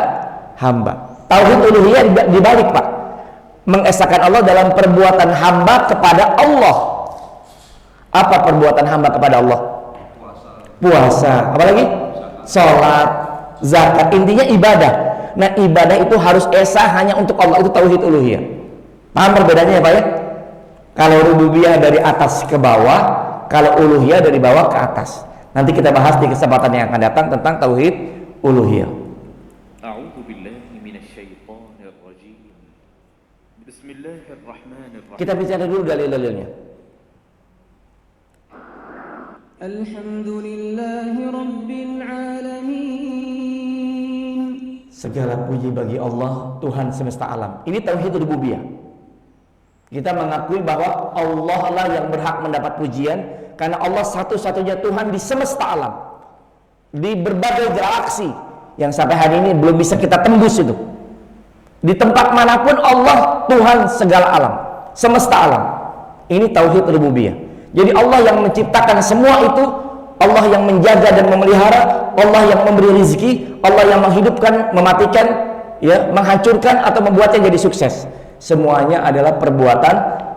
hamba. Tauhid uluhiyah dibalik, Pak. Mengesahkan Allah dalam perbuatan hamba kepada Allah. Apa perbuatan hamba kepada Allah? Puasa. Apalagi? Sholat, zakat. Intinya ibadah. Nah, ibadah itu harus esa hanya untuk Allah. Itu tauhid uluhiyah. Paham perbedaannya ya Pak ya? Kalau rububiyah dari atas ke bawah, kalau uluhiyah dari bawah ke atas. Nanti kita bahas di kesempatan yang akan datang tentang tauhid uluhiyah. Kita bicara dulu dalil-dalilnya. Alhamdulillahi Rabbil Alamin. Segala puji bagi Allah, Tuhan semesta alam. Ini tauhid rububiyah. Kita mengakui bahwa Allah lah yang berhak mendapat pujian, karena Allah satu-satunya Tuhan di semesta alam, di berbagai galaksi yang sampai hari ini belum bisa kita tembus itu. Di tempat manapun Allah Tuhan segala alam, semesta alam. Ini tauhid rububiyah. Jadi Allah yang menciptakan semua itu, Allah yang menjaga dan memelihara, Allah yang memberi rezeki, Allah yang menghidupkan, mematikan, ya, menghancurkan atau membuatnya jadi sukses. Semuanya adalah perbuatan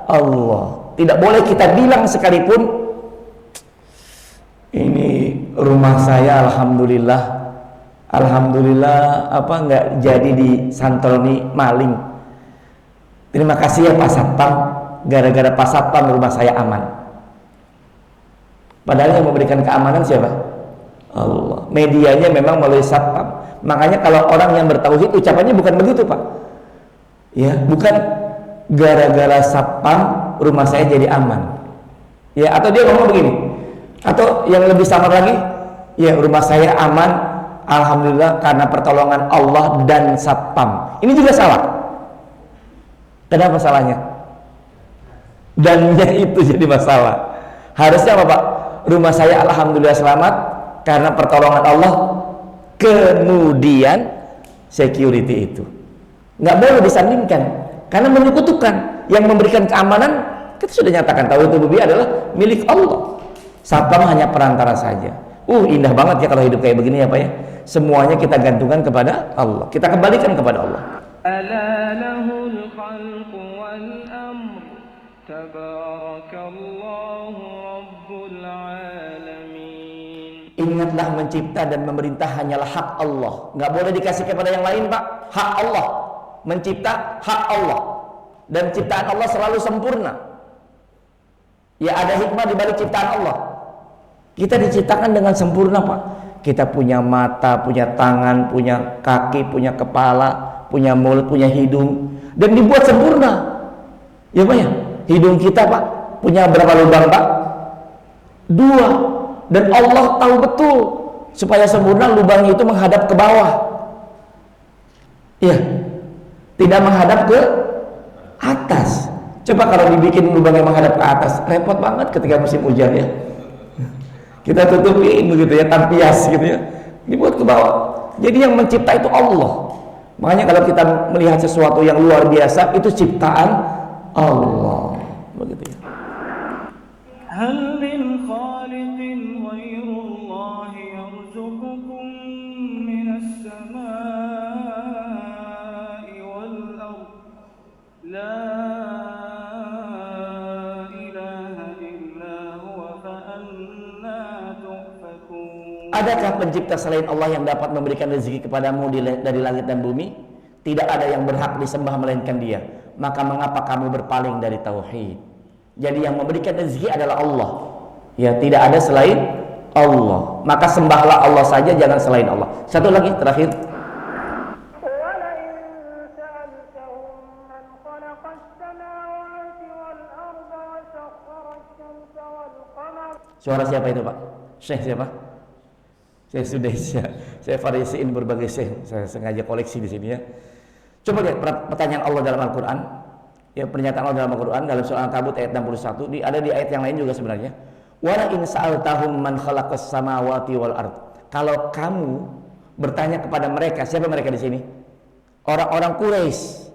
Allah. Tidak boleh kita bilang sekalipun, ini rumah saya alhamdulillah apa nggak jadi disantroni maling. Terima kasih ya Pak Satpam, gara-gara Pak Satpam rumah saya aman. Padahal yang memberikan keamanan siapa? Allah. Medianya memang melalui Satpam. Makanya kalau orang yang bertauhid ucapannya bukan begitu Pak. Ya, bukan gara-gara Satpam rumah saya jadi aman. Ya, atau dia ngomong begini. Atau yang lebih samar lagi, ya rumah saya aman alhamdulillah karena pertolongan Allah dan Satpam. Ini juga salah. Kenapa salahnya? Dannya itu jadi masalah. Harusnya apa Pak? Rumah saya alhamdulillah selamat karena pertolongan Allah, kemudian security itu. Nggak boleh disandingkan, karena menyekutukan. Yang memberikan keamanan, kita sudah nyatakan tauhid rububiyah adalah milik Allah. Satpam hanya perantara saja. Indah banget ya kalau hidup kayak begini ya Pak ya. Semuanya kita gantungkan kepada Allah, kita kembalikan kepada Allah. Ala lahul khalqu wal amr تبارك الله رب العالمين. Ingatlah mencipta dan memerintah hanyalah hak Allah. Nggak boleh dikasih kepada yang lain, Pak. Hak Allah. Mencipta hak Allah. Dan ciptaan Allah selalu sempurna. Ya, ada hikmah di balik ciptaan Allah. Kita diciptakan dengan sempurna, Pak. Kita punya mata, punya tangan, punya kaki, punya kepala, punya mulut, punya hidung, dan dibuat sempurna. Ya, Pak ya. Hidung kita, Pak, punya berapa lubang, Pak? 2. Dan Allah tahu betul supaya sempurna lubangnya itu menghadap ke bawah. Iya. Tidak menghadap ke atas. Coba kalau dibikin lubangnya menghadap ke atas, repot banget ketika musim hujan ya. Kita tutupin begitu ya, tampias gitu ya. Dibuat ke bawah. Jadi yang mencipta itu Allah. Makanya kalau kita melihat sesuatu yang luar biasa, itu ciptaan Allah. Begitu ya. هل من خالق غير الله يرزقكم من السماء والأرض لا إله إلا هو فأنا تؤفكون. Adakah pencipta selain Allah yang dapat memberikan rezeki kepadamu dari langit dan bumi? Tidak ada yang berhak disembah melainkan Dia. Maka mengapa kamu berpaling dari tauhid? Jadi yang memberikan rezeki adalah Allah. Ya, tidak ada selain Allah. Maka sembahlah Allah saja, jangan selain Allah. Satu lagi terakhir. Suara siapa itu, Pak? Syekh siapa? Saya variasiin berbagai syekh. Saya sengaja koleksi di sini ya. Coba lihat pertanyaan Allah dalam Al-Qur'an. Ya, pernyataan Allah dalam Al-Quran dalam surah Al-Kabut ayat 61, ada di ayat yang lain juga sebenarnya. Wala in sa'altahum man khalaqas samawati wal ard. Kalau kamu bertanya kepada mereka, siapa mereka di sini? Orang-orang Quraisy.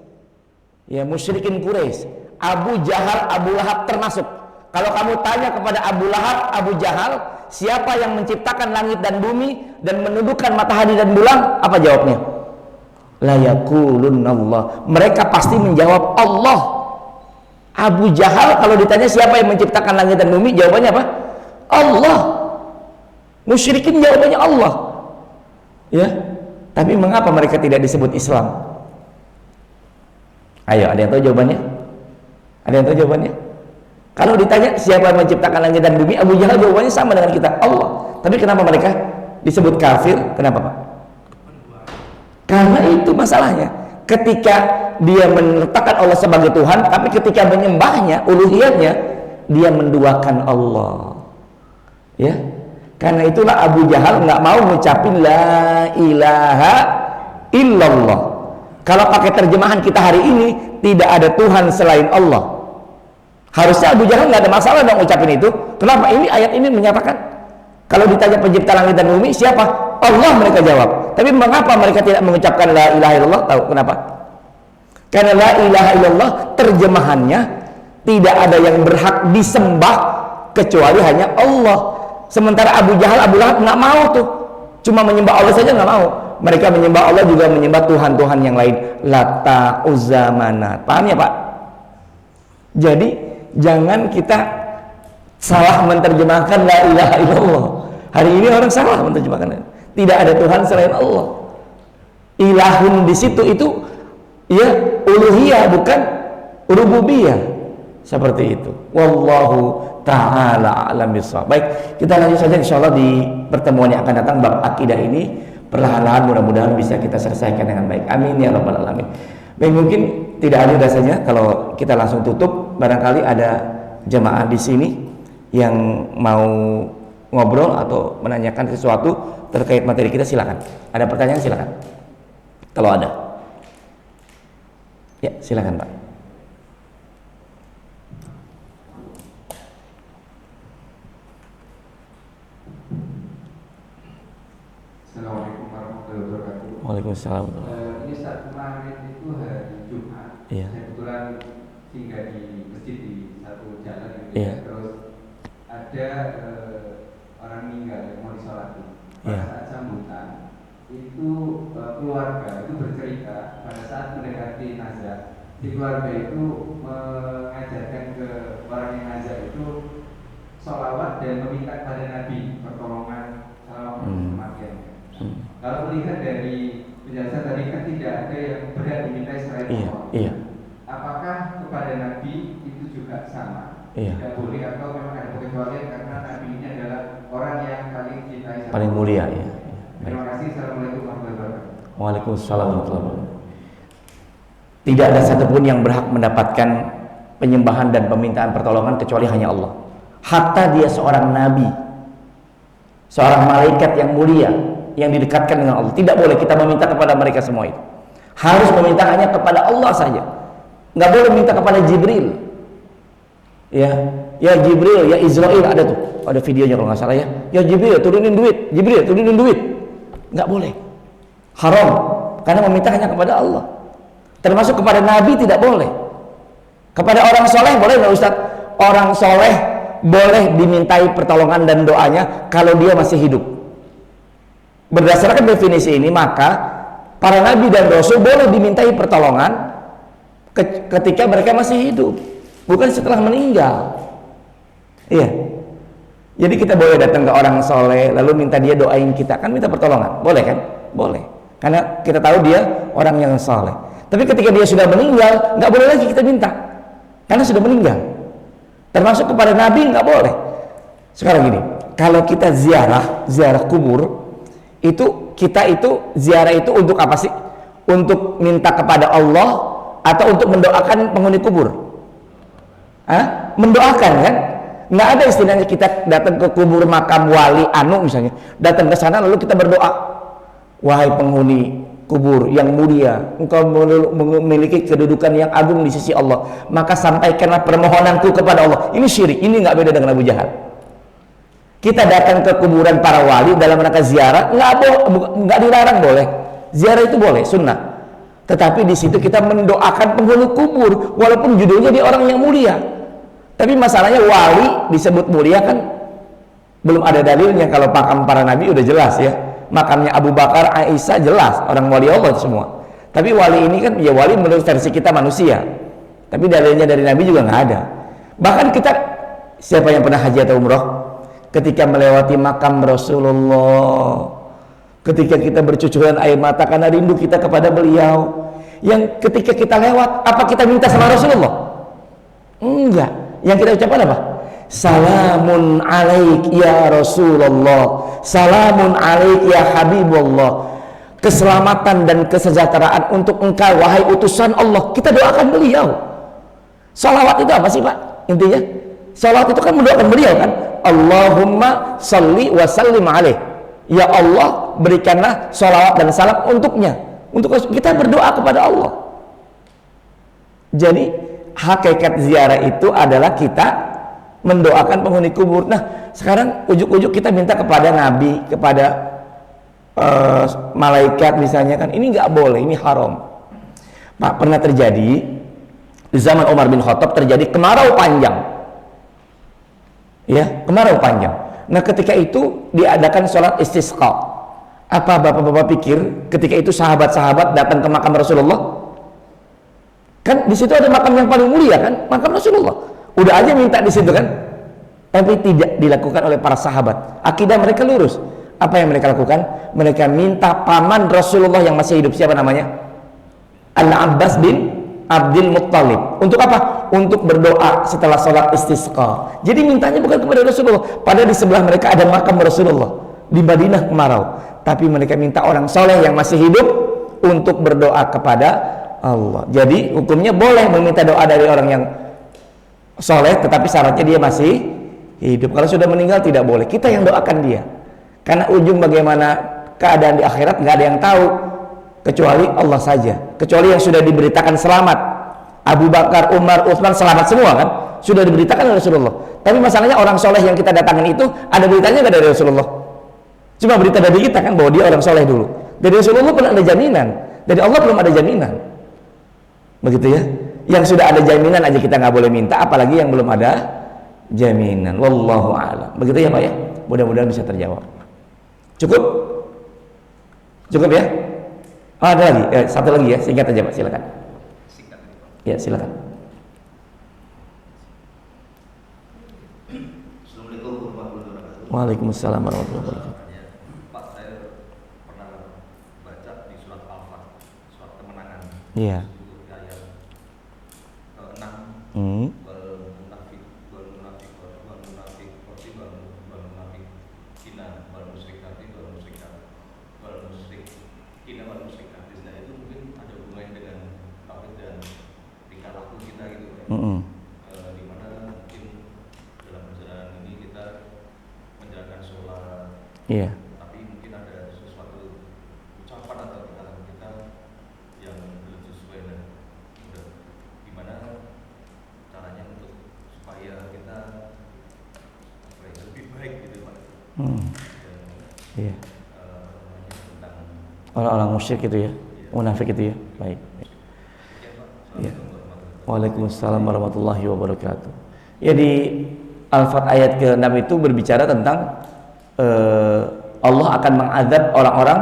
Ya, musyrikin Quraisy. Abu Jahal, Abu Lahab termasuk. Kalau kamu tanya kepada Abu Lahab, Abu Jahal, siapa yang menciptakan langit dan bumi dan menundukkan matahari dan bulan? Apa jawabnya? La yaqulunallah. Mereka pasti menjawab Allah. Abu Jahal kalau ditanya siapa yang menciptakan langit dan bumi, jawabannya apa? Allah. Musyrikin jawabannya Allah. Ya. Tapi mengapa mereka tidak disebut Islam? Ayo, ada yang tahu jawabannya? Ada yang tahu jawabannya? Kalau ditanya siapa yang menciptakan langit dan bumi, Abu Jahal jawabannya sama dengan kita, Allah. Tapi kenapa mereka disebut kafir? Kenapa, Pak? Karena itu masalahnya. Ketika dia meletakkan Allah sebagai Tuhan, tapi ketika menyembahnya, uluhiyatnya, dia menduakan Allah. Ya, karena itulah Abu Jahal nggak mau mengucapin la ilaha illallah. Kalau pakai terjemahan kita hari ini, tidak ada Tuhan selain Allah. Harusnya Abu Jahal nggak ada masalah dong ucapin itu. Kenapa? Ini ayat ini menyatakan kalau ditanya pencipta langit dan bumi siapa? Allah, mereka jawab. Tapi mengapa mereka tidak mengucapkan la ilaha illallah? Tahu kenapa? Karena la ilaha illallah terjemahannya tidak ada yang berhak disembah kecuali hanya Allah. Sementara Abu Jahal, Abu Lahab nggak mau tuh. Cuma menyembah Allah saja nggak mau. Mereka menyembah Allah juga menyembah Tuhan-Tuhan yang lain. Lata, Uzza, Manat. Paham ya, Pak? Jadi jangan kita salah menerjemahkan la ilaha illallah. Hari ini orang salah menerjemahkan. Tidak ada Tuhan selain Allah. Ilahun di situ itu ya uluhiyah bukan rububiyah. Seperti itu. Wallahu ta'ala a'lam bishawab. Baik, kita lanjut saja insyaallah di pertemuan yang akan datang bab akidah ini. Perlahan-lahan mudah-mudahan bisa kita selesaikan dengan baik. Amin ya rabbal alamin. Baik, mungkin tidak ada rasanya kalau kita langsung tutup. Barangkali ada jemaah di sini yang mau ngobrol atau menanyakan sesuatu terkait materi kita, silakan. Ada pertanyaan, silakan. Kalau ada. Ya, silakan, Pak. Assalamualaikum warahmatullahi wabarakatuh. Waalaikumsalam. Ini saat kemarin itu hari Jumat. Iya. Saya kebetulan tinggal di masjid di satu jalan gitu. Iya. Terus ada orang meninggal yang mau disolati. Pada Iya. saat sambutan itu keluarga itu bercerita pada saat mendekati nazar si keluarga itu mengajarkan ke orang yang ngajak itu sholawat dan meminta kepada Nabi pertolongan selama kematian. Kalau melihat dari penjelasan tadi kan tidak ada yang berhak diminta selain Allah. Iya. Apakah kepada Nabi itu juga sama? Iya. Tidak boleh atau memang ada pengecualian karena Nabi ini adalah orang yang paling cintai. Paling mulia ya. Terima kasih. Assalamualaikum warahmatullahi wabarakatuh. Waalaikumsalam warahmatullahi wabarakatuh. Tidak ada satupun yang berhak mendapatkan penyembahan dan permintaan pertolongan kecuali hanya Allah. Hatta dia seorang nabi, seorang malaikat yang mulia yang didekatkan dengan Allah, tidak boleh kita meminta kepada mereka semua itu. Harus meminta hanya kepada Allah saja. Nggak boleh minta kepada Jibril. Ya Jibril, ya Israel, ada tuh, ada videonya kalau nggak salah ya. Ya Jibril turunin duit, Jibril turunin duit. Nggak boleh. Haram. Karena meminta hanya kepada Allah. Termasuk kepada Nabi tidak boleh. Kepada orang soleh boleh nggak Ustaz? Orang soleh boleh dimintai pertolongan dan doanya kalau dia masih hidup. Berdasarkan definisi ini, maka para nabi dan rasul boleh dimintai pertolongan ketika mereka masih hidup, bukan setelah meninggal. Iya. Jadi kita boleh datang ke orang soleh lalu minta dia doain kita, kan minta pertolongan, boleh kan? Boleh. Karena kita tahu dia orang yang soleh. Tapi ketika dia sudah meninggal, nggak boleh lagi kita minta, karena sudah meninggal. Termasuk kepada Nabi nggak boleh. Sekarang gini, kalau kita ziarah kubur, itu kita itu ziarah itu untuk apa sih? Untuk minta kepada Allah atau untuk mendoakan penghuni kubur? Mendoakan kan? Nggak ada istilahnya kita datang ke kubur makam wali anu misalnya, datang ke sana lalu kita berdoa, wahai penghuni kubur yang mulia, engkau memiliki kedudukan yang agung di sisi Allah, maka sampaikanlah permohonanku kepada Allah. Ini syirik, ini nggak beda dengan Abu Jahal. Kita datang ke kuburan para wali dalam rangka ziarah, nggak dilarang, boleh. Ziarah itu boleh, sunnah. Tetapi di situ kita mendoakan penghuni kubur, walaupun judulnya dia orang yang mulia. Tapi masalahnya wali disebut mulia kan belum ada dalilnya. Kalau makam para nabi udah jelas ya. Makamnya Abu Bakar, Aisyah jelas orang wali Allah semua. Tapi wali ini kan ya wali menurut versi kita manusia. Tapi dalilnya dari Nabi juga nggak ada. Bahkan kita, siapa yang pernah haji atau umroh, ketika melewati makam Rasulullah, ketika kita bercucuran air mata karena rindu kita kepada beliau, yang ketika kita lewat, apa kita minta sama Rasulullah? Enggak. Yang kita ucapkan apa? Salamun alaik ya Rasulullah, salamun alaik ya Habibullah. Keselamatan dan kesejahteraan untuk engkau wahai utusan Allah. Kita doakan beliau. Salawat itu apa sih Pak? Intinya salawat itu kan mendoakan beliau kan. Allahumma salli wa sallim alaih. Ya Allah, berikanlah salawat dan salam untuknya. Untuk kita berdoa kepada Allah. Jadi hakikat ziarah itu adalah kita mendoakan penghuni kubur. Nah, sekarang ujuk-ujuk kita minta kepada Nabi, kepada malaikat misalnya kan, ini nggak boleh, ini haram. Pak, pernah terjadi di zaman Umar bin Khattab, terjadi kemarau panjang. Ya, kemarau panjang. Nah, ketika itu diadakan sholat istisqa. Apa bapak-bapak pikir ketika itu sahabat-sahabat datang ke makam Rasulullah? Kan di situ ada makam yang paling mulia kan, makam Rasulullah. Udah aja minta di situ kan, tapi tidak dilakukan oleh para sahabat. Akidah mereka lurus. Apa yang mereka lakukan? Mereka minta paman Rasulullah yang masih hidup, siapa namanya? Al-Abbas bin Abdul Muttalib. Untuk apa? Untuk berdoa setelah sholat istisqa. Jadi mintanya bukan kepada Rasulullah, padahal di sebelah mereka ada makam Rasulullah di Madinah kemarau. Tapi mereka minta orang soleh yang masih hidup untuk berdoa kepada Allah. Jadi hukumnya boleh meminta doa dari orang yang soleh, tetapi syaratnya dia masih hidup. Kalau sudah meninggal tidak boleh. Kita yang doakan dia. Karena ujung bagaimana keadaan di akhirat nggak ada yang tahu kecuali Allah saja. Kecuali yang sudah diberitakan selamat. Abu Bakar, Umar, Utsman selamat semua kan? Sudah diberitakan oleh Rasulullah. Tapi masalahnya orang soleh yang kita datangin itu ada beritanya nggak dari Rasulullah? Cuma berita dari kita kan bahwa dia orang soleh dulu. Dari Rasulullah pun ada jaminan. Dari Allah belum ada jaminan. Begitu ya? Yang sudah ada jaminan aja kita nggak boleh minta, apalagi yang belum ada jaminan. Wallahu a'lam. Begitu ya Pak ya? Mudah-mudahan bisa terjawab. Cukup? Cukup ya? Oh, ada lagi? Satu lagi ya, singkat aja Pak, silakan. Ya. Ya, silakan. Assalamualaikum warahmatullahi wabarakatuh. Waalaikumsalam warahmatullahi wabarakatuh. Pak, saya pernah baca di surat Al-Fat, surat kemenangan. Iya. Ayat 6. Wal munafik wal munafikina wal musyrikati wal musyrikat wal musyrikina wal musyrikati. Nah, itu mungkin ada hubungannya dengan tauhid dan tingkah laku kita gitu ya. Di mana mungkin dalam perjalanan ini kita menjalankan sholat. Iya. Tapi mungkin ada sesuatu ucapan atau tindakan kita yang belum sesuai dan gimana caranya untuk supaya kita lebih baik gitu Pak. Iya. Tentang Orang-orang musyrik itu ya, munafik itu ya. Baik. Ya. Waalaikumsalam warahmatullahi wabarakatuh. Ya, di Al-Fat ayat ke-6 itu berbicara tentang Allah akan mengadab orang-orang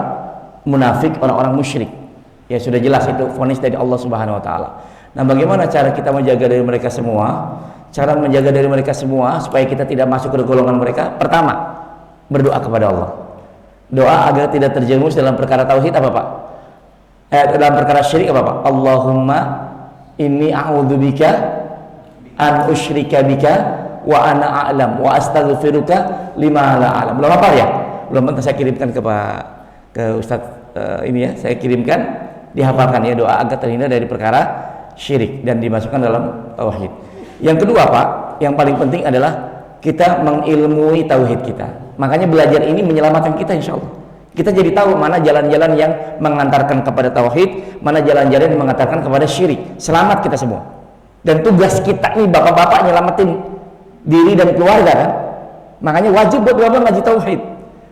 munafik, orang-orang musyrik. Ya, sudah jelas itu vonis dari Allah Subhanahu wa taala. Nah, bagaimana cara kita menjaga dari mereka semua? Cara menjaga dari mereka semua supaya kita tidak masuk ke golongan mereka, pertama, berdoa kepada Allah. Doa agar tidak terjerumus dalam perkara tauhid apa Pak? Dalam perkara syirik apa Pak? Allahumma inni a'udzubika an usyrika bika wa ana a'lam wa astaghfiruka lima la a'lam. Belum apa ya? Belum, saya kirimkan ke Ustadz ini ya, saya kirimkan, dihafalkan ya, doa agar terhindar dari perkara syirik dan dimasukkan dalam tauhid. Yang kedua Pak, yang paling penting adalah kita mengilmui tauhid kita. Makanya belajar ini menyelamatkan kita insya Allah. Kita jadi tahu mana jalan-jalan yang mengantarkan kepada tauhid, mana jalan-jalan yang mengantarkan kepada syirik. Selamat kita semua. Dan tugas kita nih bapak-bapak nyelamatin diri dan keluarga kan. Makanya wajib buat bapak ngaji tauhid.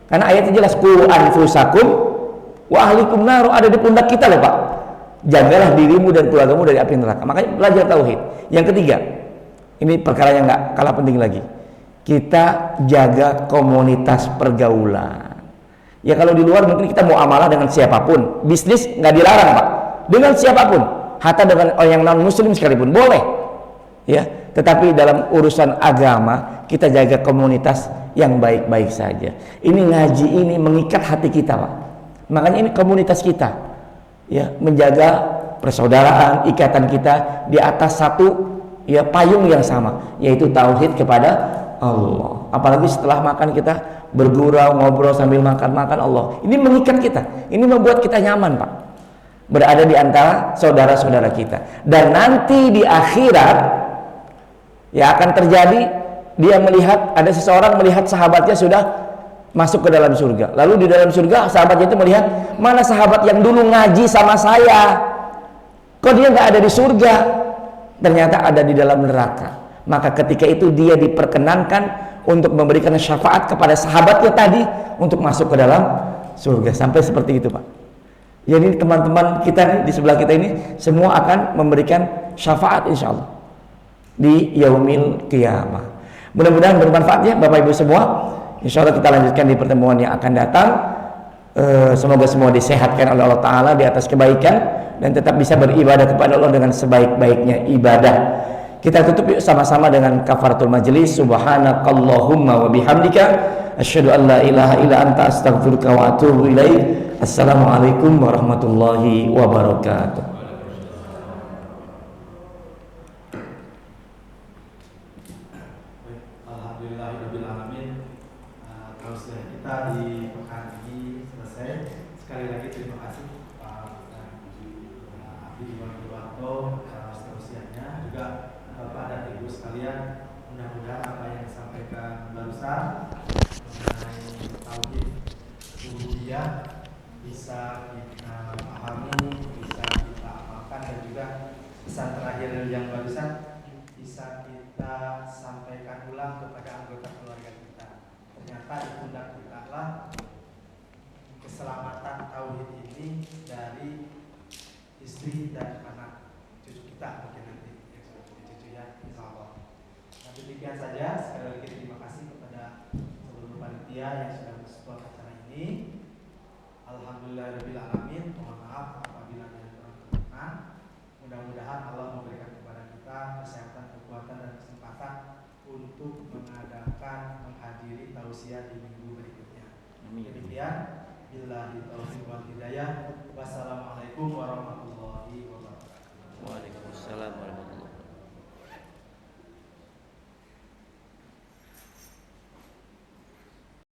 Karena ayatnya jelas, qu anfusakum wa ahlikum nar, ada di pundak kita loh Pak. Jagalah dirimu dan keluargamu dari api neraka. Makanya belajar tauhid. Yang ketiga, ini perkara yang nggak kalah penting lagi. Kita jaga komunitas pergaulan. Ya, kalau di luar mungkin kita mau amalah dengan siapapun, bisnis nggak dilarang Pak, dengan siapapun, hatta dengan orang yang non muslim sekalipun boleh. Ya, tetapi dalam urusan agama kita jaga komunitas yang baik-baik saja. Ini ngaji ini mengikat hati kita Pak. Makanya ini komunitas kita, ya, menjaga persaudaraan, ikatan kita di atas satu ya payung yang sama, yaitu tauhid kepada Allah. Apalagi setelah makan kita bergurau, ngobrol sambil makan Allah. Ini mengikat kita. Ini membuat kita nyaman Pak, berada di antara saudara-saudara kita. Dan nanti di akhirat ya akan terjadi, dia melihat, ada seseorang melihat sahabatnya sudah masuk ke dalam surga. Lalu di dalam surga sahabatnya itu melihat, mana sahabat yang dulu ngaji sama saya, kok dia nggak ada di surga? Ternyata ada di dalam neraka. Maka ketika itu dia diperkenankan untuk memberikan syafaat kepada sahabatnya tadi untuk masuk ke dalam surga. Sampai seperti itu Pak. Jadi teman-teman kita di sebelah kita ini semua akan memberikan syafaat insya Allah di yaumil qiyamah. Mudah-mudahan bermanfaat ya Bapak Ibu semua. Insya Allah kita lanjutkan di pertemuan yang akan datang. Semoga semua disehatkan oleh Allah Ta'ala di atas kebaikan dan tetap bisa beribadah kepada Allah dengan sebaik-baiknya ibadah. Kita tutup yuk sama-sama dengan kafaratul majelis. Subhanakallahumma wa bihamdika asyhadu an la ilaha illa anta astaghfiruka wa atubu ilaik. Assalamualaikum warahmatullahi wabarakatuh. Alhamdulillahirabbil alamin. Tausiah kita di pekan ini selesai. Sekali lagi terima kasih Pak Abdi Wanto atas tausiahnya, juga Bapak dan Ibu sekalian. Mudah-mudahan apa yang disampaikan barusan mengenai tauhid rububiyah bisa kita pahami, bisa kita amalkan, dan juga pesan terakhir yang barusan bisa kita sampaikan ulang kepada anggota keluarga kita. Ternyata di pundak kita lah keselamatan tauhid ini dari istri dan anak cucu kita, mungkin nanti cucu ya, insya Allah. Nah, demikian saja. Sekali lagi terima kasih kepada seluruh panitia yang sudah mensupport acara ini. Alhamdulillahirabbil alamin. Mohon maaf apabila ada yang kurang berkenan. Mudah-mudahan Allah memberikan kepada kita kesehatan, kekuatan, dan kesempatan untuk menghadiri tausiah di minggu berikutnya. Demikian, billahi taufiq wal hidayah. Wassalamualaikum warahmatullahi wabarakatuh. Waalaikumsalam warahmatullahi wabarakatuh.